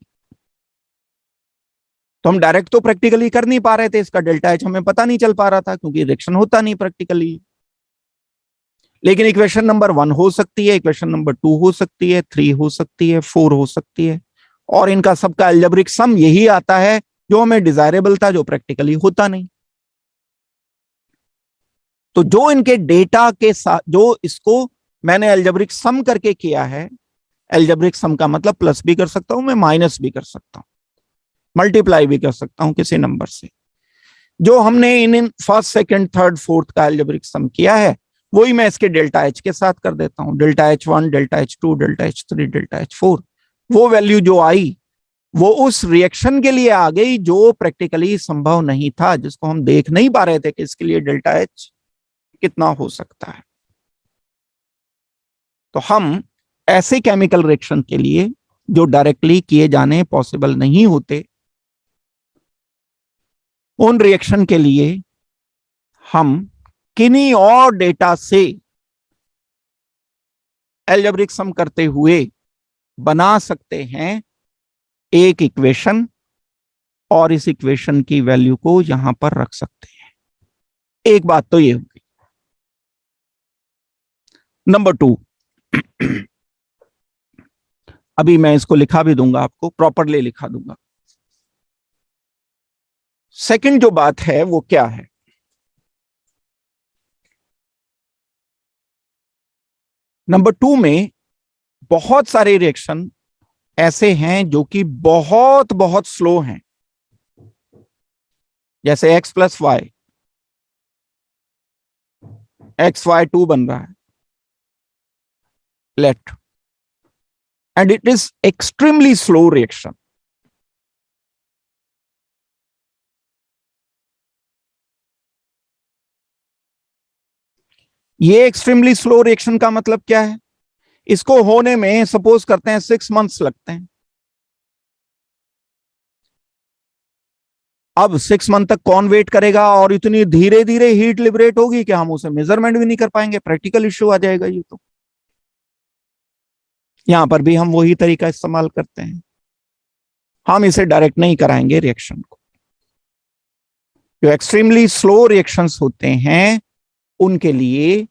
तो हम डायरेक्ट तो प्रैक्टिकली कर नहीं पा रहे थे, इसका डेल्टा एच हमें पता नहीं चल पा रहा था क्योंकि रिएक्शन होता नहीं प्रैक्टिकली। लेकिन इक्वेशन नंबर 1 हो सकती है, इक्वेशन नंबर 2 हो सकती है, 3 हो सकती है, 4 हो सकती है, और इनका सबका अलजेब्रिक सम यही आता है जो हमें डिजायरेबल था, जो प्रैक्टिकली होता नहीं। तो जो इनके डेटा के साथ, जो इसको मैंने अलजेब्रिक सम करके किया है, अलजेब्रिक सम का मतलब प्लस भी कर सकता हूं मैं, माइनस भी कर सकता हूं, मल्टीप्लाई भी कर सकता हूं किसी नंबर से। जो हमने in first second third fourth का अलजेब्रिक सम किया है वही मैं इसके डेल्टा एच के साथ कर देता हूं। Delta H1, delta H2, delta H3, delta H4। वो वैल्यू जो आई वो उस रिएक्शन के लिए आ गई जो प्रैक्टिकली संभव नहीं था, जिसको हम देख नहीं पा रहे थे कि इसके लिए डेल्टा एच कितना हो सकता है। तो हम ऐसे केमिकल रिएक्शन के लिए जो डायरेक्टली किए जाने पॉसिबल नहीं होते, उन रिएक्शन के लिए हम किन्हीं और डेटा से अलजेब्रिक सम करते हुए बना सकते हैं एक इक्वेशन, और इस इक्वेशन की वैल्यू को यहां पर रख सकते हैं। एक बात तो ये होगी। नंबर 2, अभी मैं इसको लिखा भी दूंगा, आपको प्रॉपरली लिखा दूंगा। सेकंड जो बात है वो क्या है? नंबर 2 में बहुत सारे रिएक्शन ऐसे हैं जो कि बहुत बहुत स्लो हैं, जैसे x+y, XY2 बन रहा है, late, and it is extremely slow reaction. ये एक्सट्रीमली स्लो रिएक्शन का मतलब क्या है? इसको होने में सपोज करते हैं 6 मंथ्स लगते हैं. अब 6 मंथ तक कौन वेट करेगा? और इतनी धीरे धीरे हीट लिबरेट होगी कि हम उसे मेजरमेंट भी नहीं कर पाएंगे, प्रैक्टिकल इश्यू आ जाएगा. ये तो यहां पर भी हम वही तरीका इस्तेमाल करते हैं, हम इसे डायरेक्ट नहीं कराएंगे रिएक्शन को. जो एक्सट्रीमली स्लो रिएक्शंस होते हैं उनके लिए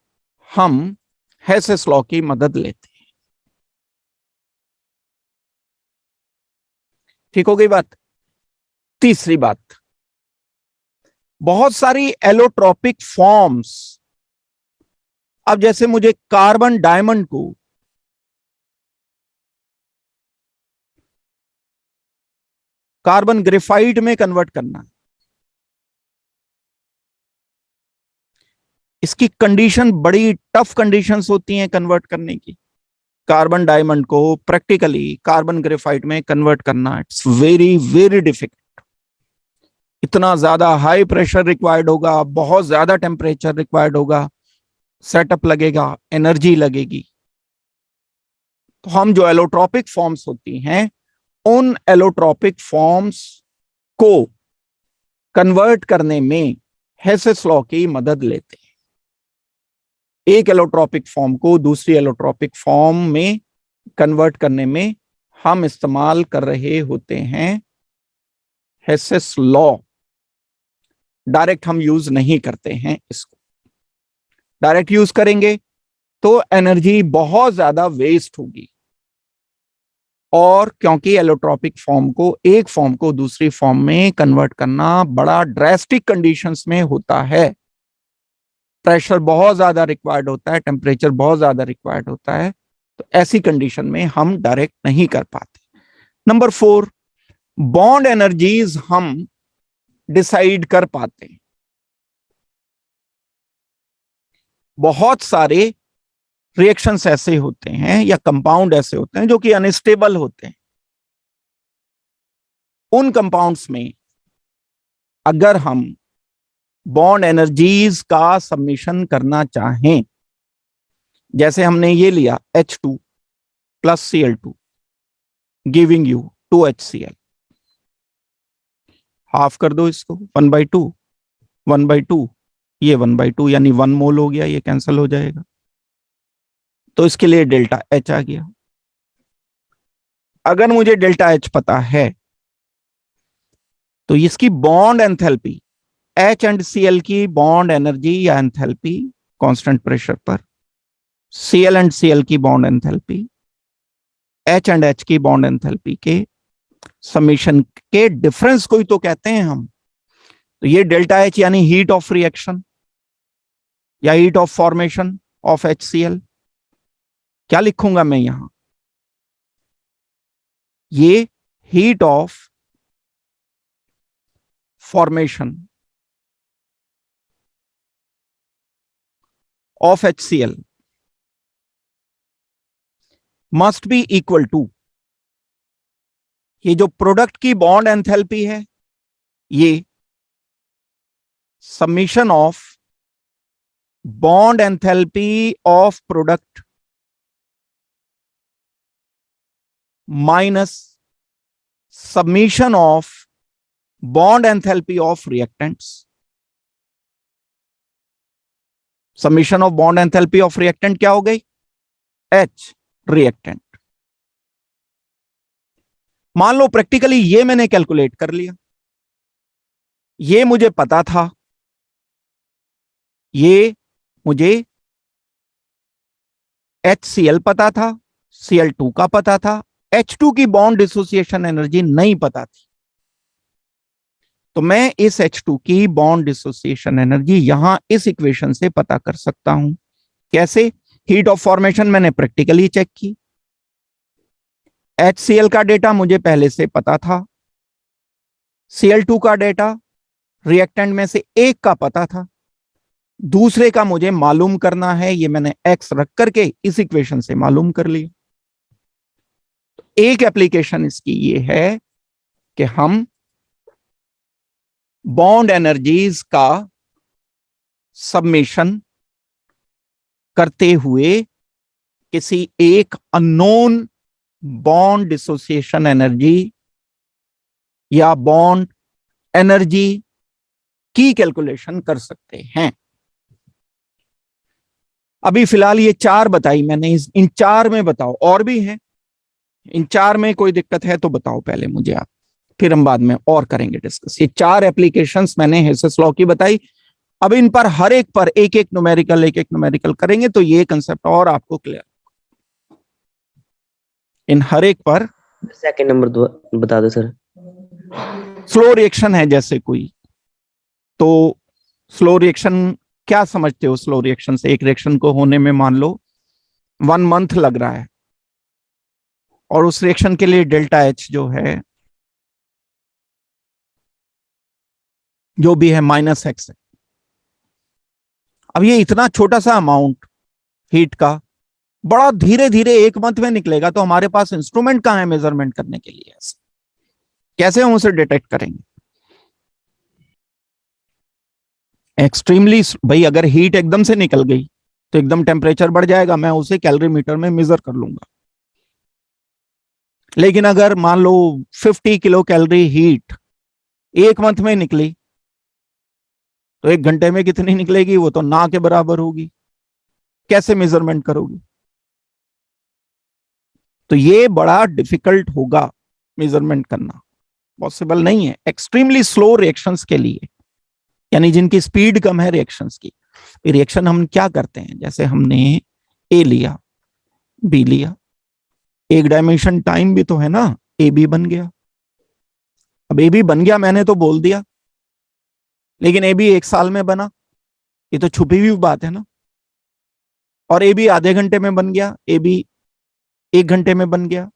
हम हेसेस लॉ की मदद लेते हैं. ठीक हो गई बात? तीसरी बात, बहुत सारी एलोट्रॉपिक फॉर्म्स. अब जैसे मुझे कार्बन डायमंड को कार्बन ग्रेफाइट में कन्वर्ट करना है, इसकी कंडीशन बड़ी टफ कंडीशंस होती हैं कन्वर्ट करने की. कार्बन डायमंड को प्रैक्टिकली कार्बन ग्रेफाइट में कन्वर्ट करना, इट्स वेरी वेरी डिफिकल्ट. इतना ज्यादा हाई प्रेशर रिक्वायर्ड होगा, बहुत ज्यादा टेम्परेचर रिक्वायर्ड होगा, सेटअप लगेगा, एनर्जी लगेगी. तो हम जो एलोट्रॉपिक फॉर्म्स होती हैं उन एलोट्रॉपिक फॉर्म्स को कन्वर्ट करने में हेसेस लॉ की मदद लेते हैं. एक एलोट्रॉपिक फॉर्म को दूसरी एलोट्रॉपिक फॉर्म में कन्वर्ट करने में हम इस्तेमाल कर रहे होते हैं हेसेस लॉ. डायरेक्ट हम यूज नहीं करते हैं इसको. डायरेक्ट यूज करेंगे तो एनर्जी बहुत ज्यादा वेस्ट होगी, और क्योंकि एलोट्रॉपिक फॉर्म को एक फॉर्म को दूसरी फॉर्म में कन्वर्ट करना बड़ा ड्रेस्टिक कंडीशंस में होता है, प्रेशर बहुत ज्यादा रिक्वायर्ड होता है, टेम्परेचर बहुत ज्यादा रिक्वायर्ड होता है, तो ऐसी कंडीशन में हम डायरेक्ट नहीं कर पाते. नंबर 4, बॉन्ड एनर्जीज हम डिसाइड कर पाते हैं. बहुत सारे रिएक्शंस ऐसे होते हैं या कंपाउंड ऐसे होते हैं जो कि अनस्टेबल होते हैं. उन कंपाउंड्स में अगर हम बॉन्ड एनर्जीज का सबमिशन करना चाहें, जैसे हमने ये लिया H2 + Cl2 giving you 2HCl, half कर दो इसको, 1/2 1/2, ये 1/2 यानी 1 मोल हो गया, ये कैंसिल हो जाएगा. तो इसके लिए डेल्टा H आ गया. अगर मुझे डेल्टा H पता है तो इसकी bond enthalpy, H and Cl की बॉन्ड एनर्जी या एंथैल्पी कांस्टेंट प्रेशर पर, Cl एंड Cl की bond enthalpy, H and H की बॉन्ड एंथैल्पी के समीशन के डिफरेंस को ही तो कहते हैं हम. तो ये डेल्टा H यानी हीट ऑफ रिएक्शन या heat of formation of HCl. क्या लिखूंगा मैं यहां? ये heat of formation of HCl must be equal to, ये जो प्रोडक्ट की बॉन्ड एंथैल्पी है, ये summation of bond enthalpy of product minus submission of bond enthalpy of reactants. Submission of bond enthalpy of reactant क्या हो गई? H reactant. मान लो प्रैक्टिकली ये मैंने कैलकुलेट कर लिया, ये मुझे पता था, ये मुझे HCl पता था, Cl2 का पता था, H2 की बॉन्ड डिसोसिएशन एनर्जी नहीं पता थी. तो मैं इस H2 की बॉन्ड डिसोसिएशन एनर्जी यहां इस इक्वेशन से पता कर सकता हूं। कैसे? हीट ऑफ फॉर्मेशन मैंने प्रैक्टिकली चेक की, HCl का डेटा मुझे पहले से पता था, Cl2 का डेटा रिएक्टेंट में से एक का पता था, दूसरे का मुझे मालूम करना है, ये मैंने x रख करके इस इक्वेशन से मालूम कर लिया। एक एप्लीकेशन इसकी ये है कि हम बॉन्ड एनर्जीज का सबमिशन करते हुए किसी एक अननोन बॉन्ड डिसोसिएशन एनर्जी या बॉन्ड एनर्जी की कैलकुलेशन कर सकते हैं। अभी फिलहाल ये 4 बताई मैंने, इन 4 में बताओ और भी हैं, इन 4 में कोई दिक्कत है तो बताओ पहले मुझे आप, फिर हम बाद में और करेंगे डिस्कस। ये 4 एप्लीकेशंस मैंने हेसेस लॉ की बताई। अब इन पर हर एक पर एक एक न्यूमेरिकल करेंगे तो ये कंसेप्ट और आपको क्लियर। इन हर एक पर सेकंड नंबर बता दो सर। स्लो रिएक्शन है जैसे कोई, तो स्लो रिएक्शन क्या समझते हो? स्लो रिएक्शन से एक रिएक्शन को होने में मान लो 1 मंथ लग रहा है और उस रिएक्शन के लिए डेल्टा H जो है जो भी है -x है। अब ये इतना छोटा सा अमाउंट हीट का बड़ा धीरे धीरे 1 मंथ में निकलेगा, तो हमारे पास इंस्ट्रूमेंट कहां है मेजरमेंट करने के लिए? ऐसे कैसे हम उसे डिटेक्ट करेंगे? एक्सट्रीमली भाई, अगर हीट एकदम से निकल गई तो एकदम टेम्परेचर बढ़ जाएगा, मैं उसे कैलोरीमीटर में मेजर कर लूंगा। लेकिन अगर मान लो 50 किलो कैलोरी हीट 1 मंथ में निकली तो 1 घंटे में कितनी निकलेगी? वो तो ना के बराबर होगी। कैसे मेजरमेंट करोगी? तो ये बड़ा डिफिकल्ट होगा मेजरमेंट करना, पॉसिबल नहीं है। एक्सट्रीमली स्लो रिएक्शंस के लिए, यानी जिनकी स्पीड कम है रिएक्शंस की, रिएक्शन हम क्या करते हैं, जैसे हमने ए लिया, बी लिया, एक डायमेंशन टाइम भी तो है ना, ए बी बन गया। अब ए बी बन गया मैंने तो बोल दिया, लेकिन ए बी 1 साल में बना, ये तो छुपी हुई बात है ना। और ए बी आधे घंटे में बन गया, ए बी 1 घंटे में बन गया,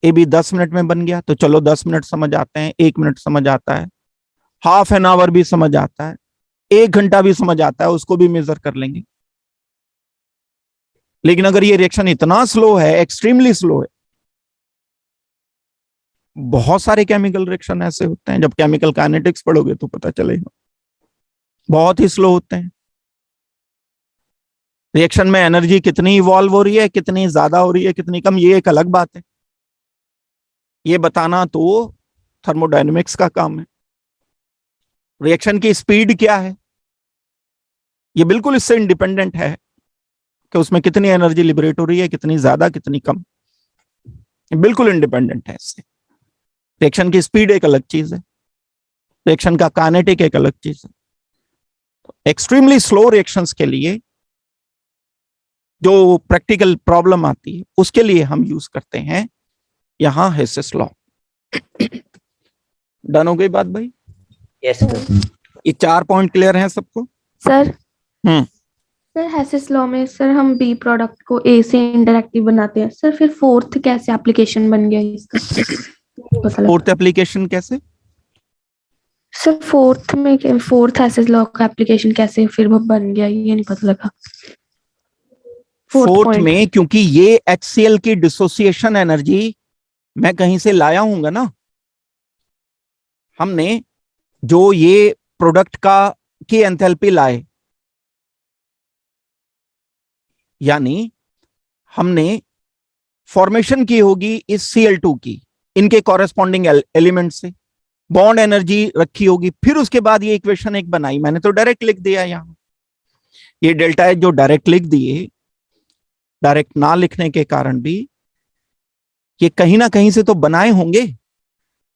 ए बी 10 मिनट में बन गया, तो चलो 10 मिनट समझ आते हैं, 1 मिनट समझ आता है, हाफ एन आवर भी समझ आता है, 1 घंटा भी समझ आता है, उसको भी मेजर कर लेंगे। लेकिन अगर ये रिएक्शन इतना स्लो है, एक्सट्रीमली स्लो है, बहुत सारे केमिकल रिएक्शन ऐसे होते हैं, जब केमिकल काइनेटिक्स पढ़ोगे तो पता चलेगा, बहुत ही स्लो होते हैं। रिएक्शन में एनर्जी कितनी इवॉल्व हो रही है, कितनी ज्यादा हो रही है, कितनी कम, ये एक अलग बात है। ये बताना तो थर्मोडायनेमिक्स का काम है। रिएक्शन की स्पीड क्या है, ये बिल्कुल इससे इंडिपेंडेंट है कि उसमें कितनी एनर्जी लिबरेट हो रही है, कितनी ज्यादा कितनी कम, बिल्कुल इंडिपेंडेंट है इससे। रिएक्शन की स्पीड एक अलग चीज है, रिएक्शन का काइनेटिक एक अलग चीज है। एक्सट्रीमली स्लो रिएक्शंस के लिए जो प्रैक्टिकल प्रॉब्लम आती है उसके लिए हम यूज करते हैं यहां हेसेस लॉ। डन हो गई बात भाई? Yes sir. ये 4 पॉइंट क्लियर हैं सबको? सर हम्म सर हेसिस लॉ में सर हम बी प्रोडक्ट को ए से इंडायरेक्टली बनाते हैं सर, फिर फोर्थ कैसे एप्लीकेशन बन गया इसका? पता लगा फोर्थ एप्लीकेशन कैसे? सर, फोर्थ हेसिस लॉ का एप्लीकेशन कैसे फिर वो बन गया, ये नहीं पता लगा। फोर्थ में क्योंकि ये HCl की डिसोसिएशन एनर्जी मैं कहीं से लाया हूंगा ना, हमने जो ये प्रोडक्ट का की एंथैल्पी लाए, यानी हमने फॉर्मेशन की होगी इस Cl2 की, इनके कॉरेस्पॉन्डिंग एलिमेंट से बॉन्ड एनर्जी रखी होगी, फिर उसके बाद ये इक्वेशन एक बनाई। मैंने तो डायरेक्ट लिख दिया यहां, ये डेल्टा H जो डायरेक्ट लिख दिए, डायरेक्ट ना लिखने के कारण भी ये कहीं ना कहीं से तो बनाए होंगे।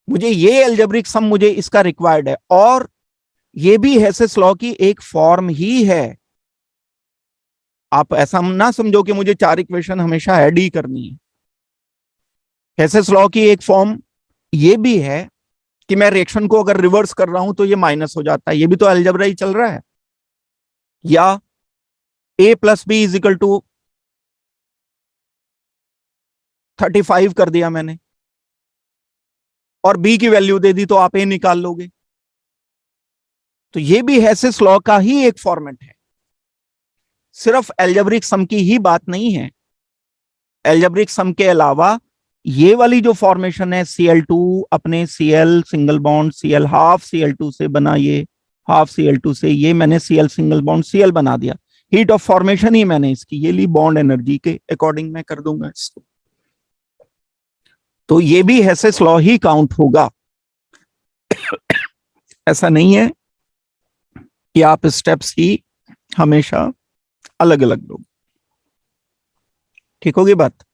मुझे ये एल्जेब्रिक सम मुझे इसका रिक्वायर्ड है, और ये भी हेसेस लॉ की एक फॉर्म ही है। आप ऐसा ना समझो कि मुझे 4 इक्वेशन हमेशा ऐड ही करनी है। हेसेस लॉ की एक फॉर्म ये भी है कि मैं रिएक्शन को अगर रिवर्स कर रहा हूं तो ये माइनस हो जाता है, ये भी तो अलजेब्रा ही चल रहा है। या a plus B is equal to 35 कर दिया मैंने और b की वैल्यू दे दी तो आप a निकाल लोगे। तो ये भी हेसिस लॉ का ही एक फॉर्मेट है, सिर्फ एल्जेब्रिक सम की ही बात नहीं है। एल्जेब्रिक सम के अलावा ये वाली जो फॉर्मेशन है Cl2 अपने Cl single bond Cl half Cl2 से बना, ये हाफ Cl2 से ये मैंने Cl सिंगल बॉन्ड Cl बना दिया, हीट ऑफ फॉर्मेशन ही मैंने इसकी ये ली, बॉन्ड एनर्जी के अकॉर्डिंग मैं कर दूंगा इसको। तो ये भी हेसिस लॉ ही काउंट होगा। ऐसा नहीं है कि आप स्टेप्स ही हमेशा अलग अलग लोग। ठीक होगी बात?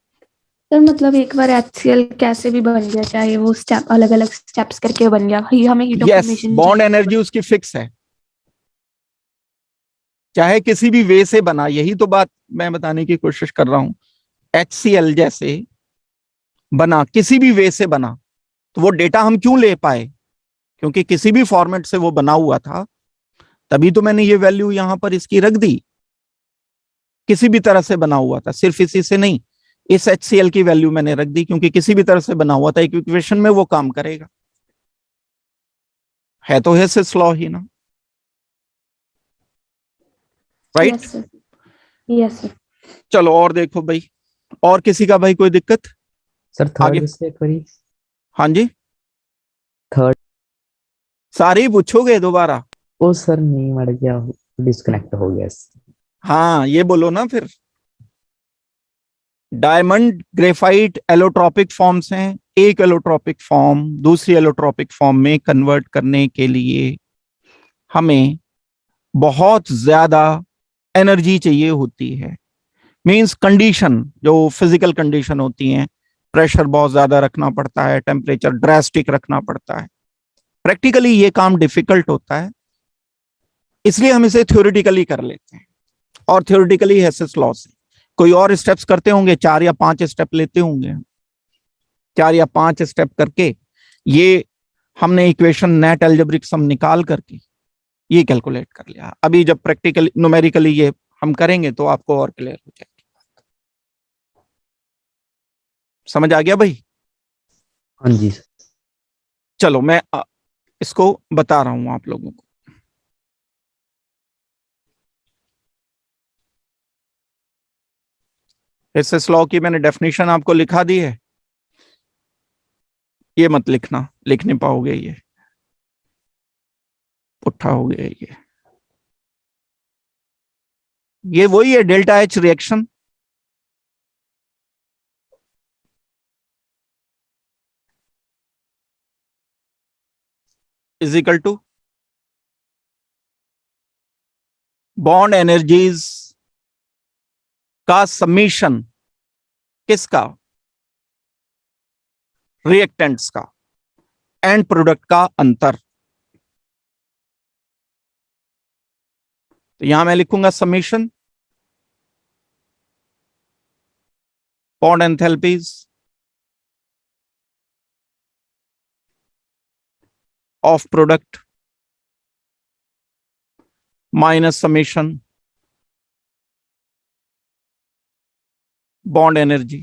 सर मतलब एक बार HCl कैसे भी बन गया, चाहे वो स्टेप अलग अलग स्टेप्स करके बन गया, ये हमें heat of yes, formation bond energy उसकी फिक्स है, चाहे किसी भी वे से बना। यही तो बात मैं बताने की कोशिश कर रहा हूं। HCl जैसे बना, किसी भी वे से बना, तो वो डेटा हम क्यों ले पाए? क्योंकि किसी भी फॉर्मेट से वो बना हुआ था, तभी तो मैंने ये वैल्यू यहां पर इसकी रख दी। किसी भी तरह से बना हुआ था, सिर्फ इसी से नहीं, इस HCl की वैल्यू मैंने रख दी क्योंकि किसी भी तरह से बना हुआ था, एक इक्वेशन में वो काम करेगा। है तो हेसिस लॉ ही ना, right? Yes sir, yes sir. चलो और देखो भाई, और किसी का भाई कोई दिक्कत? सर आगे। थर्ड से एक बारी। हाँ जी, थर्ड। सारे ही पूछोगे दोबारा? ओ सर नहीं मर गया, डिस्कनेक्ट हो गया। हाँ ये बोलो ना फिर। डायमंड ग्रेफाइट एलोट्रॉपिक फॉर्म्स हैं, एक एलोट्रॉपिक फॉर्म दूसरी एलोट्रॉपिक फॉर्म में कन्वर्ट करने के लिए हमें बहुत ज्यादा एनर्जी चाहिए होती है। मींस कंडीशन, जो फिजिकल कंडीशन होती हैं, प्रेशर बहुत ज्यादा रखना पड़ता है, टेम्परेचर ड्रास्टिक रखना पड़ता है। प्रैक्टिकली ये काम डिफिकल्ट होता है, इसलिए हम इसे थ्योरेटिकली कर लेते हैं। और थ्योरेटिकली हेसिस लॉ से कोई और स्टेप्स करते होंगे, 4 या 5 स्टेप लेते होंगे, 4 या 5 स्टेप करके ये हमने इक्वेशन नेट अलजेब्रिक सम निकाल करके ये कैलकुलेट कर लिया। अभी जब प्रैक्टिकली न्यूमेरिकली ये हम करेंगे तो आपको और क्लियर हो जाएगी। समझ आ गया भाई? हाँ जी। चलो मैं इसको बता रहा हूं आप लोगों को। हेसिस लॉ की मैंने डेफिनेशन आपको लिखा दी है, ये मत लिखना, लिख नहीं पाओगे, ये पुट्ठा हो गया। ये वही है, delta H reaction is equal to bond energies का समीशन, किसका? रिएक्टेंट्स का, एंड प्रोडक्ट का अंतर। तो यहां मैं लिखूंगा summation bond enthalpies of product minus summation bond energy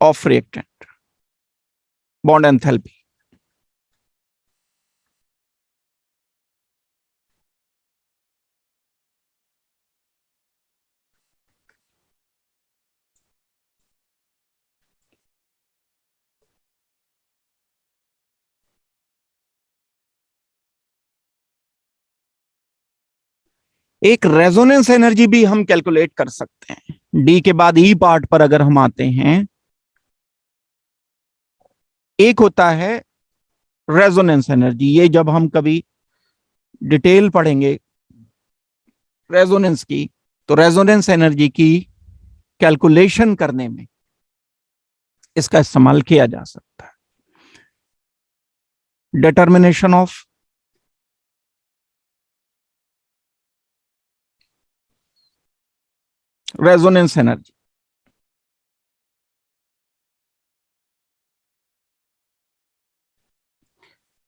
of reactant, bond enthalpy. एक रेजोनेंस एनर्जी भी हम कैलकुलेट कर सकते हैं। डी के बाद ई पार्ट पर अगर हम आते हैं, एक होता है रेजोनेंस एनर्जी, ये जब हम कभी डिटेल पढ़ेंगे रेजोनेंस की, तो रेजोनेंस एनर्जी की कैलकुलेशन करने में इसका इस्तेमाल किया जा सकता है। डिटर्मिनेशन ऑफ रेजोनेंस एनर्जी,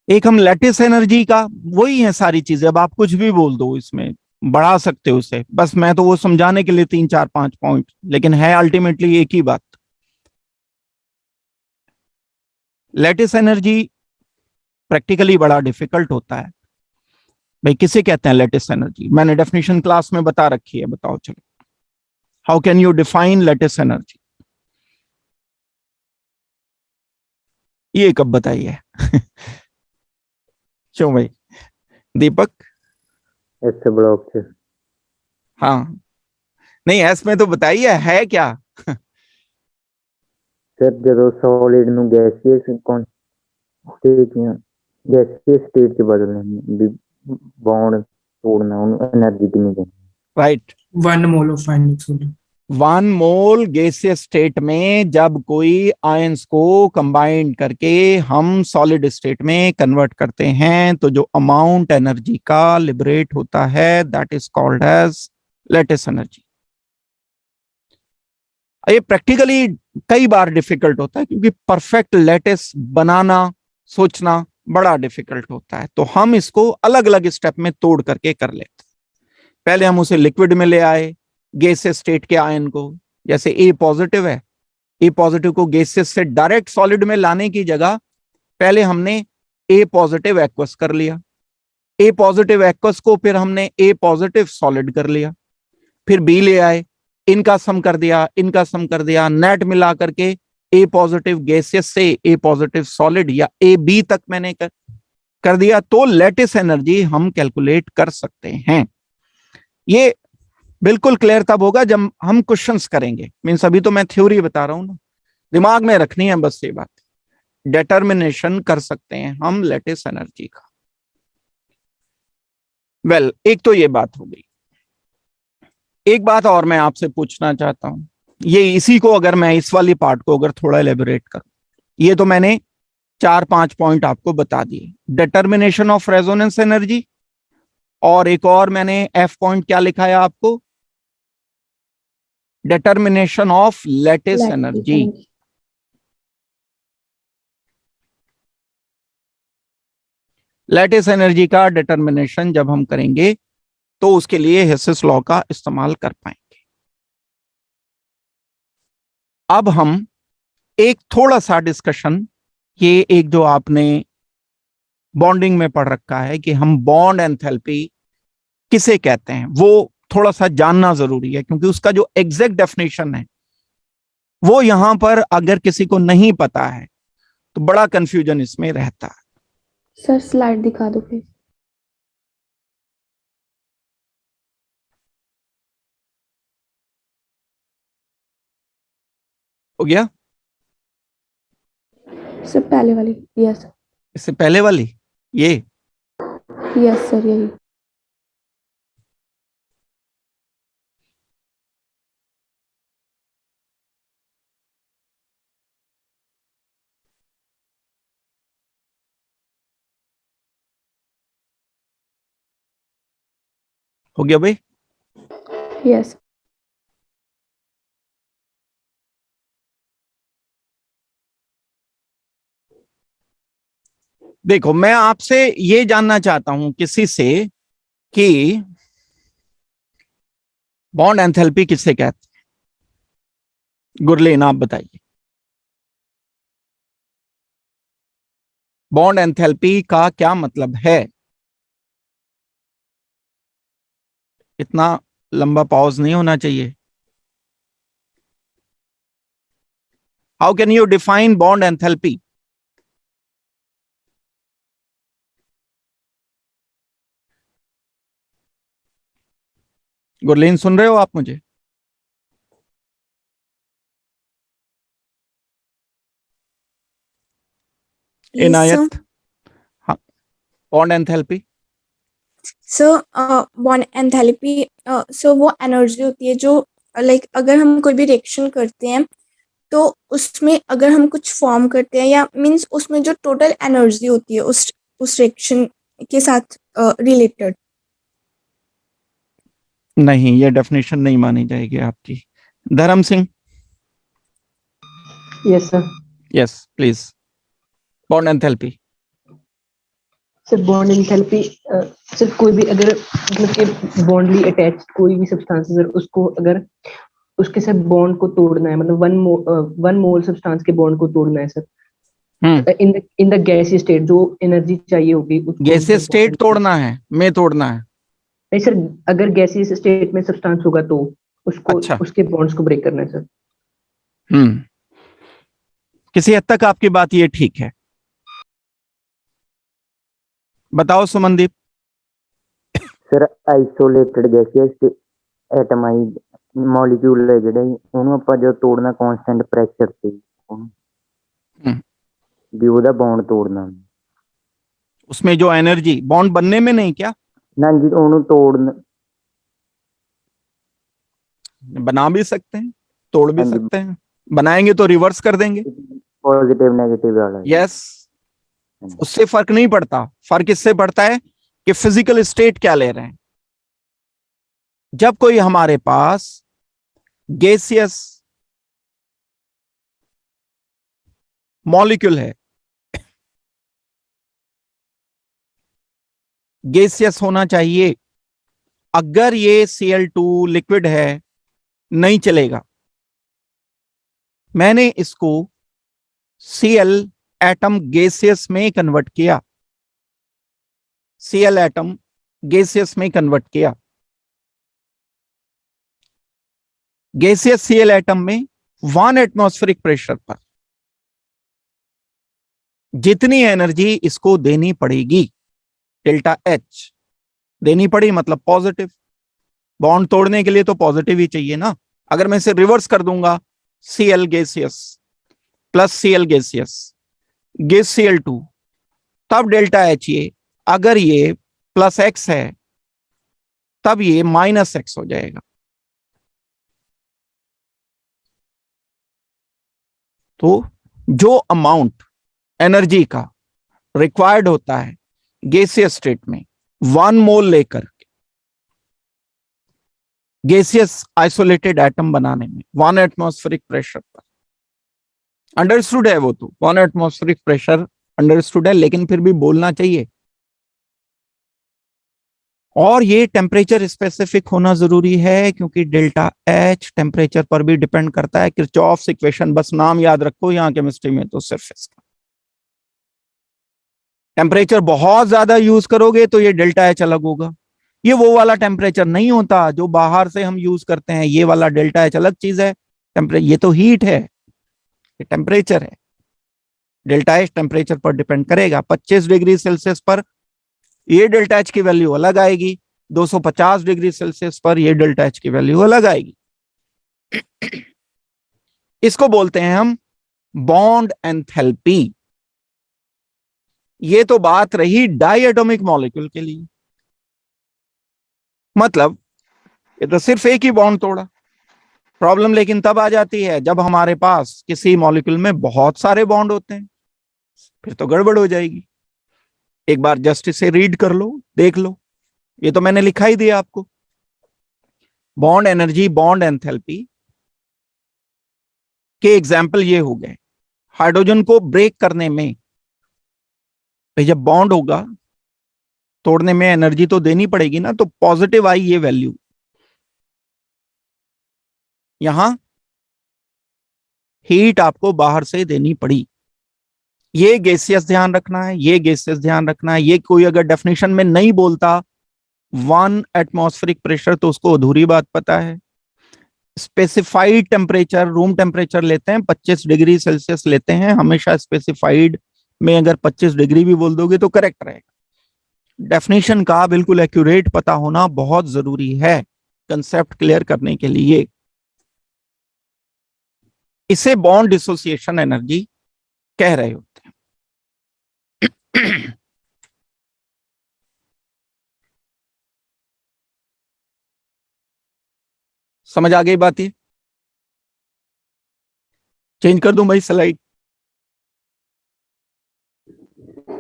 एक हम लैटिस एनर्जी का, वही है सारी चीजें, अब आप कुछ भी बोल दो इसमें, बढ़ा सकते हो उसे, बस मैं तो वो समझाने के लिए 3 4 5 पॉइंट, लेकिन है अल्टीमेटली एक ही बात। लैटिस एनर्जी प्रैक्टिकली बड़ा डिफिकल्ट होता है भाई। किसे कहते हैं लैटिस एनर्जी? मैंने डेफिनेशन क्लास में बता रखी है, बताओ चलो। How can you define lattice energy? ये कब बताइए? क्यों भाई? दीपक? ऐसे ब्लॉक से हाँ, नहीं एस में तो बताइए है क्या? सर जो सॉलिड नु गैसियस कौन स्टेट या गैसियस स्टेट च बदलने बॉन्ड तोड़ना उन एनर्जी कितनी देनी? Right. 1 mole of final solid. 1 mole gaseous state में जब कोई आयंस को कंबाइंड करके हम सॉलिड स्टेट में कन्वर्ट करते हैं तो जो अमाउंट एनर्जी का लिबरेट होता है that is called as lattice energy. ये प्रैक्टिकली कई बार डिफिकल्ट होता है क्योंकि परफेक्ट लैटिस बनाना, सोचना बड़ा डिफिकल्ट होता है, तो हम इसको अलग अलग स्टेप में तोड़ करके कर लेते हैं। पहले हम उसे लिक्विड में ले आए, गैसियस स्टेट के आयन को, जैसे ए पॉजिटिव है, ए पॉजिटिव को गैसियस से डायरेक्ट सॉलिड में लाने की जगह पहले हमने ए पॉजिटिव एक्वस कर लिया, ए पॉजिटिव एक्वस को फिर हमने ए पॉजिटिव सॉलिड कर लिया, फिर बी ले आए, इनका सम कर दिया, इनका सम कर दिया, नेट मिला करके ए पॉजिटिव गैसियस से ए पॉजिटिव सॉलिड या ए बी तक मैंने कर दिया, तो लैटिस एनर्जी हम कैलकुलेट कर सकते हैं। ये बिल्कुल क्लियर तब होगा जब हम क्वेश्चंस करेंगे, मीन्स अभी तो मैं थ्योरी बता रहा हूं ना, दिमाग में रखनी है बस ये बात। डिटर्मिनेशन कर सकते हैं हम लैटिस एनर्जी का। वेल, एक तो ये बात हो गई। एक बात और मैं आपसे पूछना चाहता हूं, ये इसी को अगर मैं इस वाली पार्ट को अगर थोड़ा एलेबोरेट करूं, ये तो मैंने 4 5 पॉइंट आपको बता दिए, डिटर्मिनेशन ऑफ रेजोनेंस एनर्जी, और एक और मैंने एफ पॉइंट क्या लिखा है आपको, determination of lattice energy. Lattice energy का डिटर्मिनेशन जब हम करेंगे तो उसके लिए हिस्सेस लॉ का इस्तेमाल कर पाएंगे। अब हम एक थोड़ा सा डिस्कशन, ये एक जो आपने बॉन्डिंग में पढ़ रखा है कि हम बॉन्ड एंथैल्पी किसे कहते हैं, वो थोड़ा सा जानना जरूरी है, क्योंकि उसका जो एग्जैक्ट डेफिनेशन है वो यहां पर अगर किसी को नहीं पता है तो बड़ा कंफ्यूजन इसमें रहता है। सर स्लाइड दिखा दो प्लीज। हो गया? सर पहले वाली, यस इससे पहले वाली ये यस सर यही। हो गया भाई? यस देखो, मैं आपसे ये जानना चाहता हूं किसी से कि बॉन्ड एंथैल्पी किससे कहते हैं? गुरलीन आप बताइए, बॉन्ड एंथैल्पी का क्या मतलब है? इतना लंबा पॉज नहीं होना चाहिए। How can you define bond enthalpy? Gurleen सुन रहे हो आप मुझे? इनायत? हाँ, bond enthalpy. So bond enthalpy so वो एनर्जी होती है जो लाइक अगर हम कोई भी रिएक्शन करते हैं तो उसमें अगर हम कुछ फॉर्म करते हैं या मींस उसमें जो टोटल एनर्जी होती है उस रिएक्शन के साथ रिलेटेड। नहीं, ये डेफिनेशन नहीं मानी जाएगी आपकी। धर्म Singh? Yes sir. Yes please, bond enthalpy. Sir bond enthalpy sir कोई भी अगर मतलब कि बॉन्डली अटैच्ड कोई भी सब्सटेंस है सर, उसको अगर उसके साथ बॉन्ड को तोड़ना है, मतलब वन मोल सब्सटेंस के बॉन्ड को तोड़ना है सर, इन द गैसीय स्टेट जो एनर्जी चाहिए होगी उसको गैसीय स्टेट तोड़ना है, में तोड़ना है? नहीं सर, अगर गैसीय स्टेट में सब्सटेंस होगा तो उसको अच्छा। उसके बॉन्ड्स को ब्रेक करना है सर। किसी हद तक आपकी बात ये ठीक है। बताओ सुमनदीप। ਸਰ ਆਈਸੋਲੇਟਡ ਗੈਸੀਅਸ ਐਟਮਾਈਜ਼ ਮੋਲੀਕਿਊਲ ਹੈ ਜਿਹੜੇ ਉਹਨੂੰ ਆਪਾਂ ਜਦੋਂ ਤੋੜਨਾ ਕਨਸਟੈਂਟ ਪ੍ਰੈਸ਼ਰ ਤੇ ਉਹਨੂੰ ਵੀ ਉਹਦਾ ਬੌਂਡ ਤੋੜਨਾ। उसमें जो एनर्जी बॉन्ड बनने में नहीं क्या? ਨਾ ਜੀ ਉਹਨੂੰ ਤੋੜਨ बना भी सकते हैं, तोड़ भी हाँ जी। सकते हैं। बनाएंगे तो रिवर्स कर देंगे। पॉजिटिव नेगेटिव वाला। यस, उससे फर्क नहीं पड़ता। फर्क इससे पड़ता है कि फिजिकल स्टेट क्या ले रहे हैं। जब कोई हमारे पास गैसियस मॉलिक्यूल है, गैसियस होना चाहिए। अगर ये Cl2 लिक्विड है, नहीं चलेगा। मैंने इसको Cl एटम गैसियस में कन्वर्ट किया, Cl एटम गैसियस में कन्वर्ट किया। गैसियस Cl एटम में 1 एटमॉस्फेरिक प्रेशर पर जितनी एनर्जी इसको देनी पड़ेगी, डेल्टा H देनी पड़ी, मतलब पॉजिटिव। बॉन्ड तोड़ने के लिए तो पॉजिटिव ही चाहिए ना। अगर मैं इसे रिवर्स कर दूंगा, Cl gaseous plus Cl gaseous gas Cl2, तब डेल्टा H ये, अगर ये प्लस x है तब ये माइनस x हो जाएगा। तो जो अमाउंट एनर्जी का रिक्वायर्ड होता है गैसियस स्टेट में 1 मोल लेकर गैसियस आइसोलेटेड एटम बनाने में 1 एटमॉस्फेरिक प्रेशर पर, अंडरस्टूड है वो तो, 1 एटमॉस्फेरिक प्रेशर अंडरस्टूड है, लेकिन फिर भी बोलना चाहिए। और ये टेम्परेचर स्पेसिफिक होना जरूरी है, क्योंकि डेल्टा H टेम्परेचर पर भी डिपेंड करता है। किरचॉफ्स इक्वेशन बस नाम याद रखो यहाँ केमिस्ट्री में तो सिर्फ इसका। टेम्परेचर बहुत ज्यादा यूज करोगे तो ये डेल्टा H अलग होगा। ये वो वाला टेम्परेचर नहीं होता जो बाहर से हम यूज करते हैं। ये वाला डेल्टा H अलग चीज है। ये तो हीट है, ये टेम्परेचर है। डेल्टा H टेम्परेचर पर डिपेंड करेगा। 25 डिग्री सेल्सियस पर ये डेल्टा H की वैल्यू अलग आएगी, 250 डिग्री सेल्सियस पर ये डेल्टा H की वैल्यू अलग आएगी। इसको बोलते हैं हम बॉन्ड एंथैल्पी। ये तो बात रही डायएटॉमिक मॉलिक्यूल के लिए, मतलब ये तो सिर्फ एक ही बॉन्ड तोड़ा। प्रॉब्लम लेकिन तब आ जाती है जब हमारे पास किसी मॉलिक्यूल में बहुत सारे बॉन्ड होते हैं, फिर तो गड़बड़ हो जाएगी। एक बार जस्ट इसे रीड कर लो, देख लो, ये तो मैंने लिखा ही दिया आपको। बॉन्ड एनर्जी, बॉन्ड एंथैल्पी के एग्जाम्पल ये हो गए। हाइड्रोजन को ब्रेक करने में, भाई जब बॉन्ड होगा तोड़ने में एनर्जी तो देनी पड़ेगी ना, तो पॉजिटिव आई ये वैल्यू, यहां हीट आपको बाहर से देनी पड़ी। ये गैसियस ध्यान रखना है, ये गैसियस ध्यान रखना है। ये कोई अगर डेफिनेशन में नहीं बोलता 1 एटमॉस्फेरिक प्रेशर तो उसको अधूरी बात पता है। स्पेसिफाइड टेम्परेचर, रूम टेम्परेचर लेते हैं 25 डिग्री सेल्सियस लेते हैं हमेशा। स्पेसिफाइड में अगर 25 डिग्री भी बोल दोगे तो करेक्ट रहेगा। डेफिनेशन का बिल्कुल एक्यूरेट पता होना बहुत जरूरी है कंसेप्ट क्लियर करने के लिए। इसे बॉन्ड डिसोसिएशन एनर्जी कह रहे होते हैं। समझ आ गई बात? ये चेंज कर दूं भाई स्लाइड?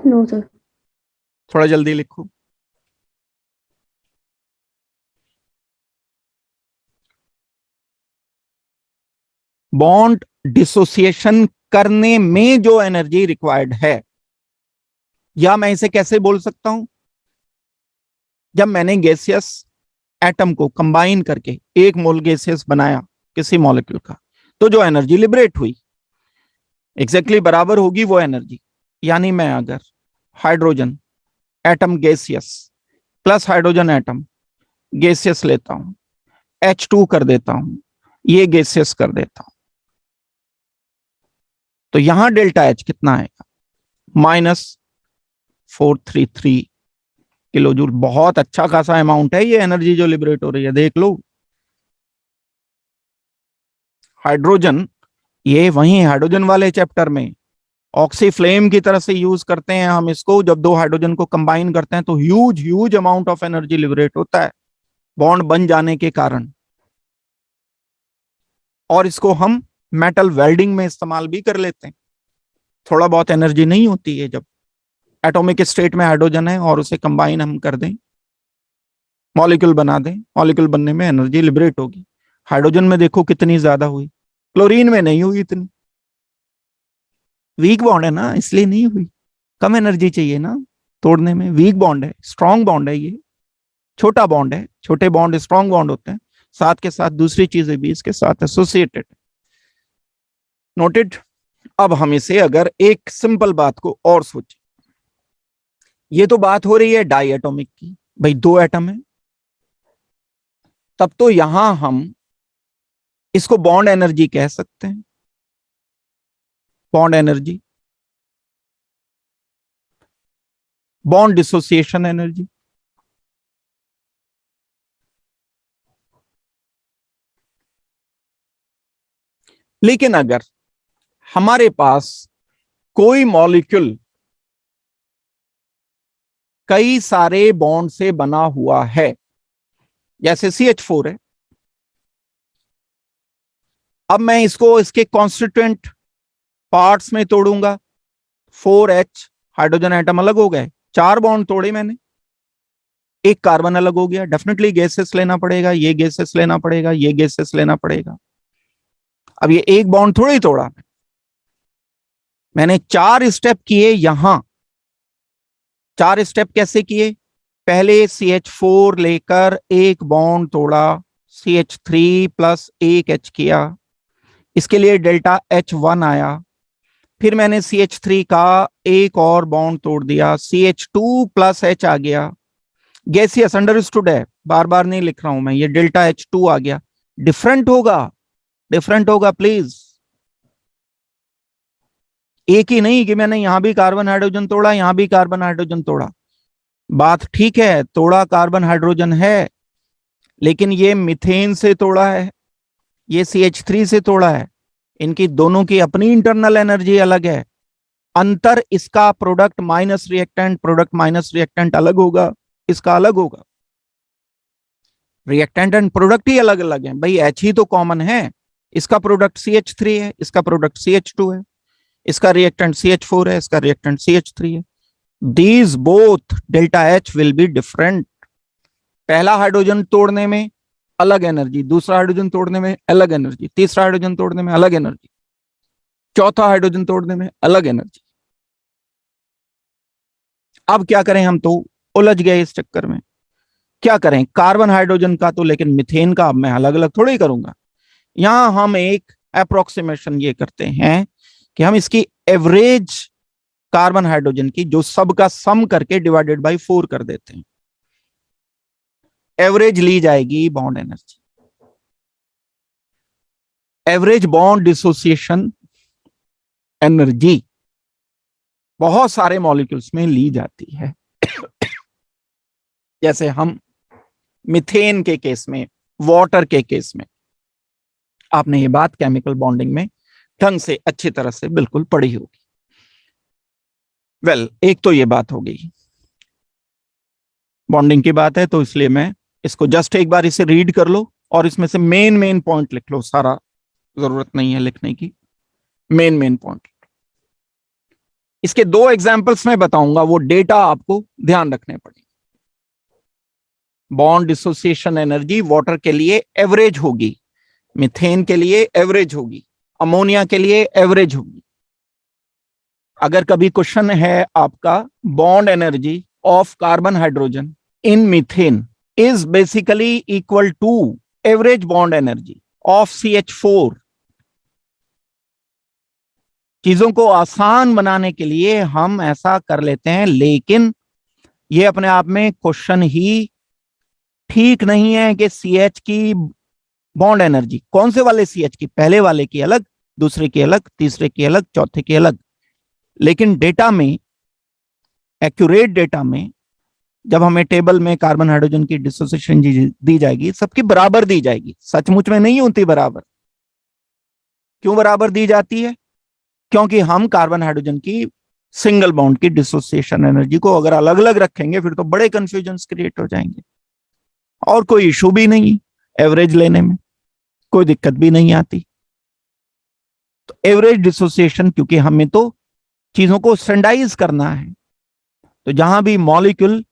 No sir. थोड़ा जल्दी लिखो। बॉन्ड डिसोसिएशन करने में जो एनर्जी रिक्वायर्ड है या मैं इसे कैसे बोल सकता हूं, जब मैंने गैसियस एटम को कंबाइन करके एक मोल गैसियस बनाया किसी मॉलिक्यूल का, तो जो एनर्जी लिबरेट हुई एग्जैक्टली बराबर होगी वो एनर्जी। यानी मैं अगर hydrogen atom gaseous plus hydrogen atom gaseous लेता हूं, H2 कर देता हूं, ये गैसियस कर देता हूं, तो यहां डेल्टा H कितना आएगा, -433 किलो जूल। बहुत अच्छा खासा अमाउंट है ये एनर्जी जो लिबरेट हो रही है, देख लो। हाइड्रोजन, ये वहीं हाइड्रोजन वाले चैप्टर में ऑक्सी फ्लेम की तरह से यूज करते हैं हम इसको। जब दो हाइड्रोजन को कंबाइन करते हैं तो huge amount of energy liberate होता है बॉन्ड बन जाने के कारण। और इसको हम मेटल वेल्डिंग में इस्तेमाल भी कर लेते हैं। थोड़ा बहुत एनर्जी नहीं होती है जब एटॉमिक स्टेट में हाइड्रोजन है और उसे कंबाइन हम कर दें, मॉलिक्यूल बना दें, मॉलिक्यूल बनने में एनर्जी लिबरेट होगी। हाइड्रोजन में देखो कितनी ज्यादा हुई, क्लोरीन में नहीं हुई इतनी। वीक बॉन्ड है ना, इसलिए नहीं हुई, कम एनर्जी चाहिए ना तोड़ने में। वीक बॉन्ड है, स्ट्रॉन्ग बॉन्ड है, ये छोटा बॉन्ड है। छोटे बॉन्ड स्ट्रॉन्ग बॉन्ड होते हैं, साथ के साथ दूसरी चीजें भी इसके साथ एसोसिएटेड। नोटेड। अब हम इसे अगर एक सिंपल बात को और सोचें, ये तो बात हो रही है डाई एटॉमिक की, भाई दो एटम है, तब तो यहां हम इसको बॉन्ड एनर्जी कह सकते हैं। Bond energy, bond dissociation energy. लेकिन अगर हमारे पास कोई मॉलिक्यूल कई सारे बॉन्ड से बना हुआ है, जैसे CH4 है, अब मैं इसको इसके कॉन्स्टिट्यूएंट पार्ट्स में तोड़ूंगा, 4H हाइड्रोजन एटम अलग हो गए, 4 बॉन्ड तोड़े मैंने, एक कार्बन अलग हो गया। डेफिनेटली गैसेस लेना पड़ेगा, ये गैसेस लेना पड़ेगा, ये गैसेस लेना पड़ेगा। अब ये एक बॉन्ड थोड़ी तोड़ा, मैंने 4 स्टेप किए। यहां 4 स्टेप कैसे किए, पहले CH4 लेकर एक बॉन्ड तोड़ा, CH3 प्लस एक H किया, इसके लिए डेल्टा H1 आया। फिर मैंने CH3 का एक और बॉन्ड तोड़ दिया, CH2 प्लस H आ गया। गैसियस अंडरस्टूड है, बार बार नहीं लिख रहा हूं मैं, ये डेल्टा H2 आ गया। डिफरेंट होगा प्लीज, एक ही नहीं कि मैंने यहां भी कार्बन हाइड्रोजन तोड़ा, यहां भी कार्बन हाइड्रोजन तोड़ा। बात ठीक है, तोड़ा कार्बन हाइड्रोजन है, लेकिन ये मीथेन से तोड़ा है, ये CH3 से तोड़ा है। इनकी दोनों की अपनी इंटरनल एनर्जी अलग है। अंतर इसका प्रोडक्ट माइनस रिएक्टेंट अलग होगा, इसका अलग होगा। रिएक्टेंट एंड प्रोडक्ट ही अलग अलग है भाई, H ही तो कॉमन है। इसका प्रोडक्ट CH3 है, इसका प्रोडक्ट CH2 है, इसका रिएक्टेंट CH4 है, इसका रिएक्टेंट CH3 है। These both delta H will be different। पहला हाइड्रोजन तोड़ने में अलग एनर्जी, दूसरा हाइड्रोजन तोड़ने में अलग एनर्जी, तीसरा हाइड्रोजन तोड़ने में अलग एनर्जी, चौथा हाइड्रोजन तोड़ने में अलग एनर्जी। अब क्या करें, हम तो उलझ गए इस चक्कर में। क्या करें, कार्बन हाइड्रोजन का तो, लेकिन मीथेन का अब मैं अलग अलग थोड़ी करूंगा। यहां हम एक अप्रोक्सीमेशन ये करते हैं कि हम इसकी एवरेज कार्बन हाइड्रोजन की, जो सबका सम करके डिवाइडेड बाय 4 कर देते हैं, एवरेज ली जाएगी bond energy. Average bond dissociation energy बहुत सारे मॉलिक्यूल्स में ली जाती है। जैसे हम मीथेन के केस में, वाटर के केस में, आपने ये बात केमिकल बॉन्डिंग में ढंग से अच्छी तरह से बिल्कुल पढ़ी होगी। वेल, एक तो ये बात हो गई, बॉन्डिंग की बात है, तो इसलिए मैं इसको जस्ट एक बार इसे रीड कर लो और इसमें से मेन पॉइंट लिख लो, सारा जरूरत नहीं है लिखने की, मेन पॉइंट। इसके 2 एग्जांपल्स में बताऊंगा, वो डेटा आपको ध्यान रखने पड़ेंगे। बॉन्ड डिसोसिएशन एनर्जी वाटर के लिए एवरेज होगी, मीथेन के लिए एवरेज होगी, अमोनिया के लिए एवरेज होगी। अगर कभी क्वेश्चन है आपका, bond energy of carbon hydrogen in methane is basically equal to average bond energy of CH4। चीजों को आसान बनाने के लिए हम ऐसा कर लेते हैं, लेकिन ये अपने आप में क्वेश्चन ही ठीक नहीं है कि CH की बॉन्ड एनर्जी, कौन से वाले CH की, पहले वाले की अलग, दूसरे की अलग, तीसरे की अलग, चौथे की अलग। लेकिन डेटा में, एक्यूरेट डेटा में, जब हमें टेबल में कार्बन हाइड्रोजन की डिसोसिएशन दी जाएगी, सबकी बराबर दी जाएगी। सचमुच में नहीं होती बराबर। क्यों बराबर दी जाती है? क्योंकि हम कार्बन हाइड्रोजन की सिंगल बॉन्ड की डिसोसिएशन एनर्जी को अगर अलग अलग रखेंगे फिर तो बड़े कंफ्यूजन क्रिएट हो जाएंगे। और कोई इशू भी नहीं, एवरेज लेने में कोई दिक्कत भी नहीं आती। तो एवरेज डिसोसिएशन, क्योंकि हमें तो चीजों को स्टैंडर्डाइज करना है, तो जहां भी मॉलिक्यूल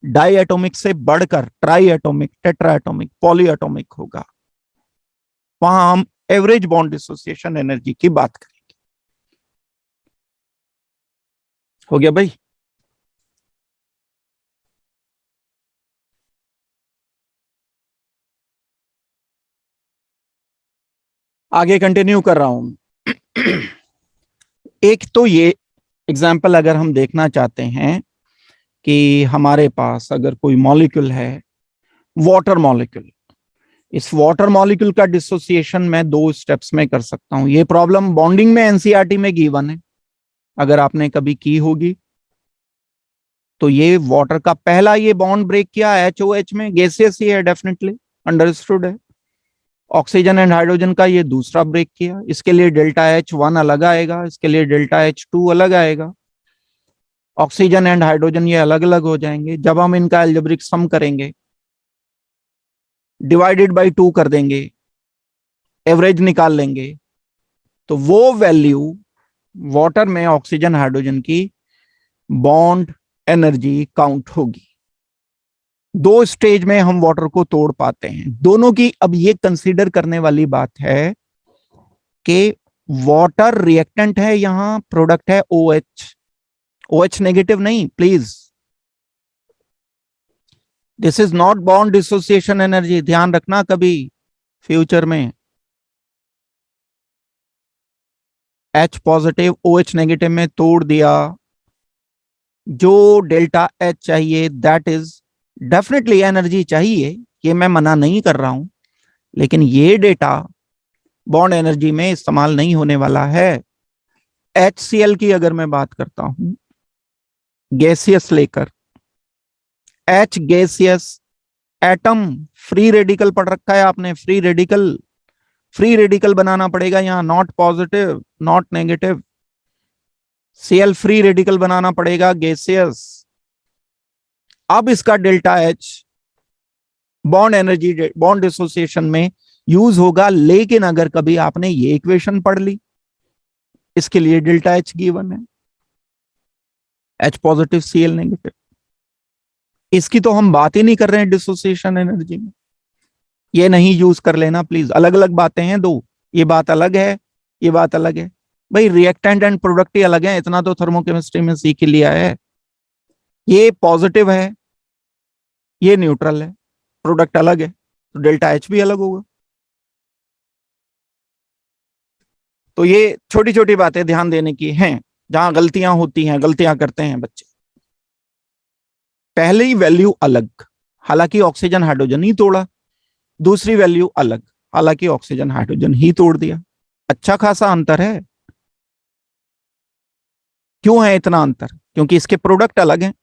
डाई एटॉमिक से बढ़कर try atomic, tetra atomic, poly atomic होगा, वहां हम एवरेज बॉन्ड डिसोसिएशन एनर्जी की बात करेंगे। हो गया भाई? आगे कंटिन्यू कर रहा हूं। एक तो ये एग्जाम्पल अगर हम देखना चाहते हैं कि हमारे पास अगर कोई मॉलिक्यूल है, वाटर मॉलिक्यूल, इस वाटर मॉलिक्यूल का डिसोसिएशन मैं 2 स्टेप्स में कर सकता हूं। ये प्रॉब्लम बॉन्डिंग में एनसीईआरटी में गिवन है, अगर आपने कभी की होगी तो। ये वाटर का पहला ये बॉन्ड ब्रेक किया HOH में, गैसियस ही है, डेफिनेटली अंडरस्टूड है। ऑक्सीजन एंड हाइड्रोजन का ये दूसरा ब्रेक किया, इसके लिए डेल्टा H1 अलग आएगा, इसके लिए डेल्टा H2 अलग आएगा। ऑक्सीजन एंड हाइड्रोजन ये अलग अलग हो जाएंगे। जब हम इनका एल्जेब्रिक सम करेंगे, डिवाइडेड बाय 2 कर देंगे, एवरेज निकाल लेंगे, तो वो वैल्यू वाटर में ऑक्सीजन हाइड्रोजन की बॉन्ड एनर्जी काउंट होगी। 2 स्टेज में हम वाटर को तोड़ पाते हैं दोनों की। अब ये कंसीडर करने वाली बात है कि वाटर रिएक्टेंट है, यहां प्रोडक्ट है OH। OH नेगेटिव नहीं, please. This is not bond dissociation energy, ध्यान रखना कभी फ्यूचर में। H पॉजिटिव OH नेगेटिव में तोड़ दिया, जो डेल्टा H चाहिए, दैट इज डेफिनेटली एनर्जी चाहिए, ये मैं मना नहीं कर रहा हूं, लेकिन ये डेटा बॉन्ड एनर्जी में इस्तेमाल नहीं होने वाला है। HCl की अगर मैं बात करता हूं, गैसियस लेकर, H gaseous atom, free radical पढ़ रखा है आपने, फ्री रेडिकल बनाना पड़ेगा यहां, not positive not negative. Cl free radical बनाना पड़ेगा, गैसियस। अब इसका delta H bond energy, bond dissociation में यूज होगा। लेकिन अगर कभी आपने ये इक्वेशन पढ़ ली, इसके लिए डेल्टा H गिवन है, H पॉजिटिव Cl नेगेटिव। इसकी तो हम बात ही नहीं कर रहे हैं डिसोसिएशन एनर्जी में, ये नहीं यूज कर लेना प्लीज। अलग अलग बातें हैं दो, ये बात अलग है, ये बात अलग है भाई। रिएक्टेंट एंड प्रोडक्ट ही अलग है, इतना तो थर्मोकेमिस्ट्री में सीख लिया है। ये पॉजिटिव है, ये न्यूट्रल है, प्रोडक्ट अलग है, तो डेल्टा H भी अलग होगा। तो ये छोटी छोटी बातें ध्यान देने की हैं, जहां गलतियां होती हैं, गलतियां करते हैं बच्चे। पहली वैल्यू अलग, हालांकि ऑक्सीजन हाइड्रोजन ही तोड़ा, दूसरी वैल्यू अलग, हालांकि ऑक्सीजन हाइड्रोजन ही तोड़ दिया। अच्छा खासा अंतर है। क्यों है इतना अंतर? क्योंकि इसके प्रोडक्ट अलग हैं।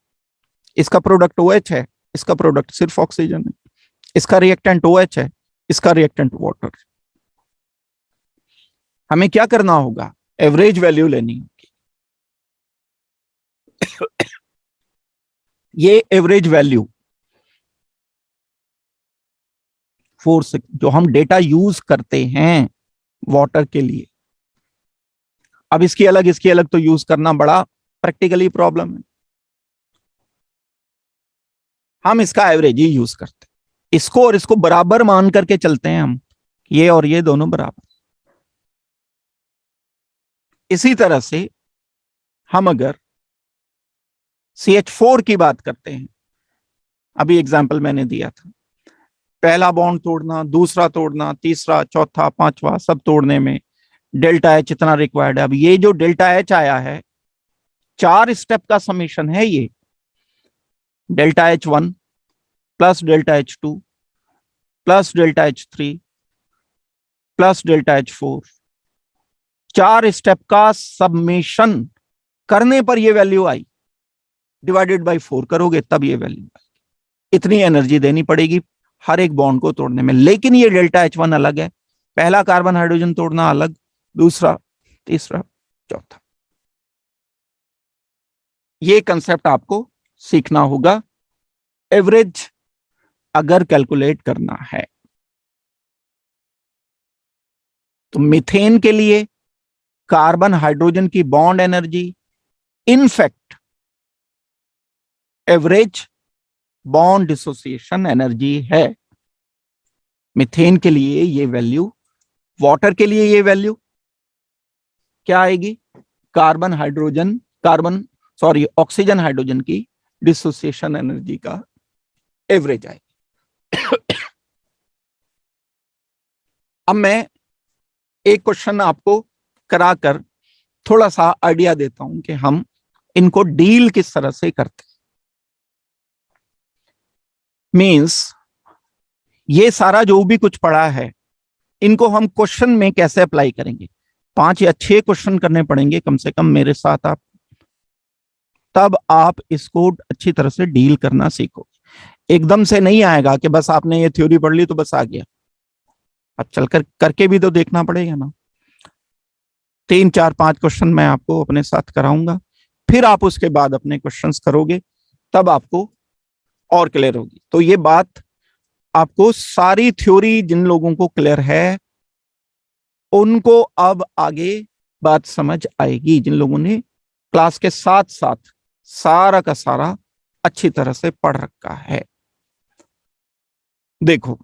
इसका प्रोडक्ट OH है, इसका प्रोडक्ट सिर्फ ऑक्सीजन है। इसका रिएक्टेंट OH है, इसका रिएक्टेंट वाटर। हमें क्या करना होगा? एवरेज वैल्यू लेनी होगी। ये एवरेज वैल्यू फोर्स जो हम डेटा यूज करते हैं वाटर के लिए, अब इसकी अलग तो यूज करना बड़ा प्रैक्टिकली प्रॉब्लम है। हम इसका एवरेज ही यूज करते हैं, इसको और इसको बराबर मान करके चलते हैं हम, ये और ये दोनों बराबर। इसी तरह से हम अगर CH4 की बात करते हैं, अभी एग्जाम्पल मैंने दिया था, पहला बॉन्ड तोड़ना, दूसरा तोड़ना, तीसरा, चौथा, पांचवा, सब तोड़ने में डेल्टा एच इतना रिक्वायर्ड है। अब ये जो डेल्टा एच आया है, 4 स्टेप का समीशन है ये, delta H1 plus delta H2 plus delta H3 plus delta H4, 4 step का सबमिशन करने पर ये वैल्यू आई, डिवाइडेड बाय 4 करोगे तब ये वैल्यू आई। इतनी एनर्जी देनी पड़ेगी हर एक बॉन्ड को तोड़ने में। लेकिन ये डेल्टा H1 अलग है, पहला कार्बन हाइड्रोजन तोड़ना अलग, दूसरा, तीसरा, चौथा। ये कंसेप्ट आपको सीखना होगा एवरेज अगर कैलकुलेट करना है। तो मीथेन के लिए कार्बन हाइड्रोजन की bond energy in fact average bond dissociation energy है। मीथेन के लिए ये वैल्यू, वाटर के लिए ये वैल्यू क्या आएगी? ऑक्सीजन हाइड्रोजन की डिसोसिएशन एनर्जी का एवरेज आएगी। अब मैं एक क्वेश्चन आपको कराकर थोड़ा सा आइडिया देता हूं कि हम इनको डील किस तरह से करते हैं। मींस ये सारा जो भी कुछ पढ़ा है, इनको हम क्वेश्चन में कैसे अप्लाई करेंगे। 5 या 6 क्वेश्चन करने पड़ेंगे कम से कम मेरे साथ आप, तब आप इसको अच्छी तरह से डील करना सीखो। एकदम से नहीं आएगा कि बस आपने ये थ्योरी पढ़ ली तो बस आ गया, अब चलकर करके भी तो देखना पड़ेगा ना। 3, 4, 5 क्वेश्चन मैं आपको अपने साथ कराऊंगा, फिर आप उसके बाद अपने क्वेश्चंस करोगे, तब आपको और क्लियर होगी। तो ये बात आपको, सारी थ्योरी जिन लोगों को क्लियर है उनको अब आगे बात समझ आएगी, जिन लोगों ने क्लास के साथ साथ सारा का सारा अच्छी तरह से पढ़ रखा है। देखो,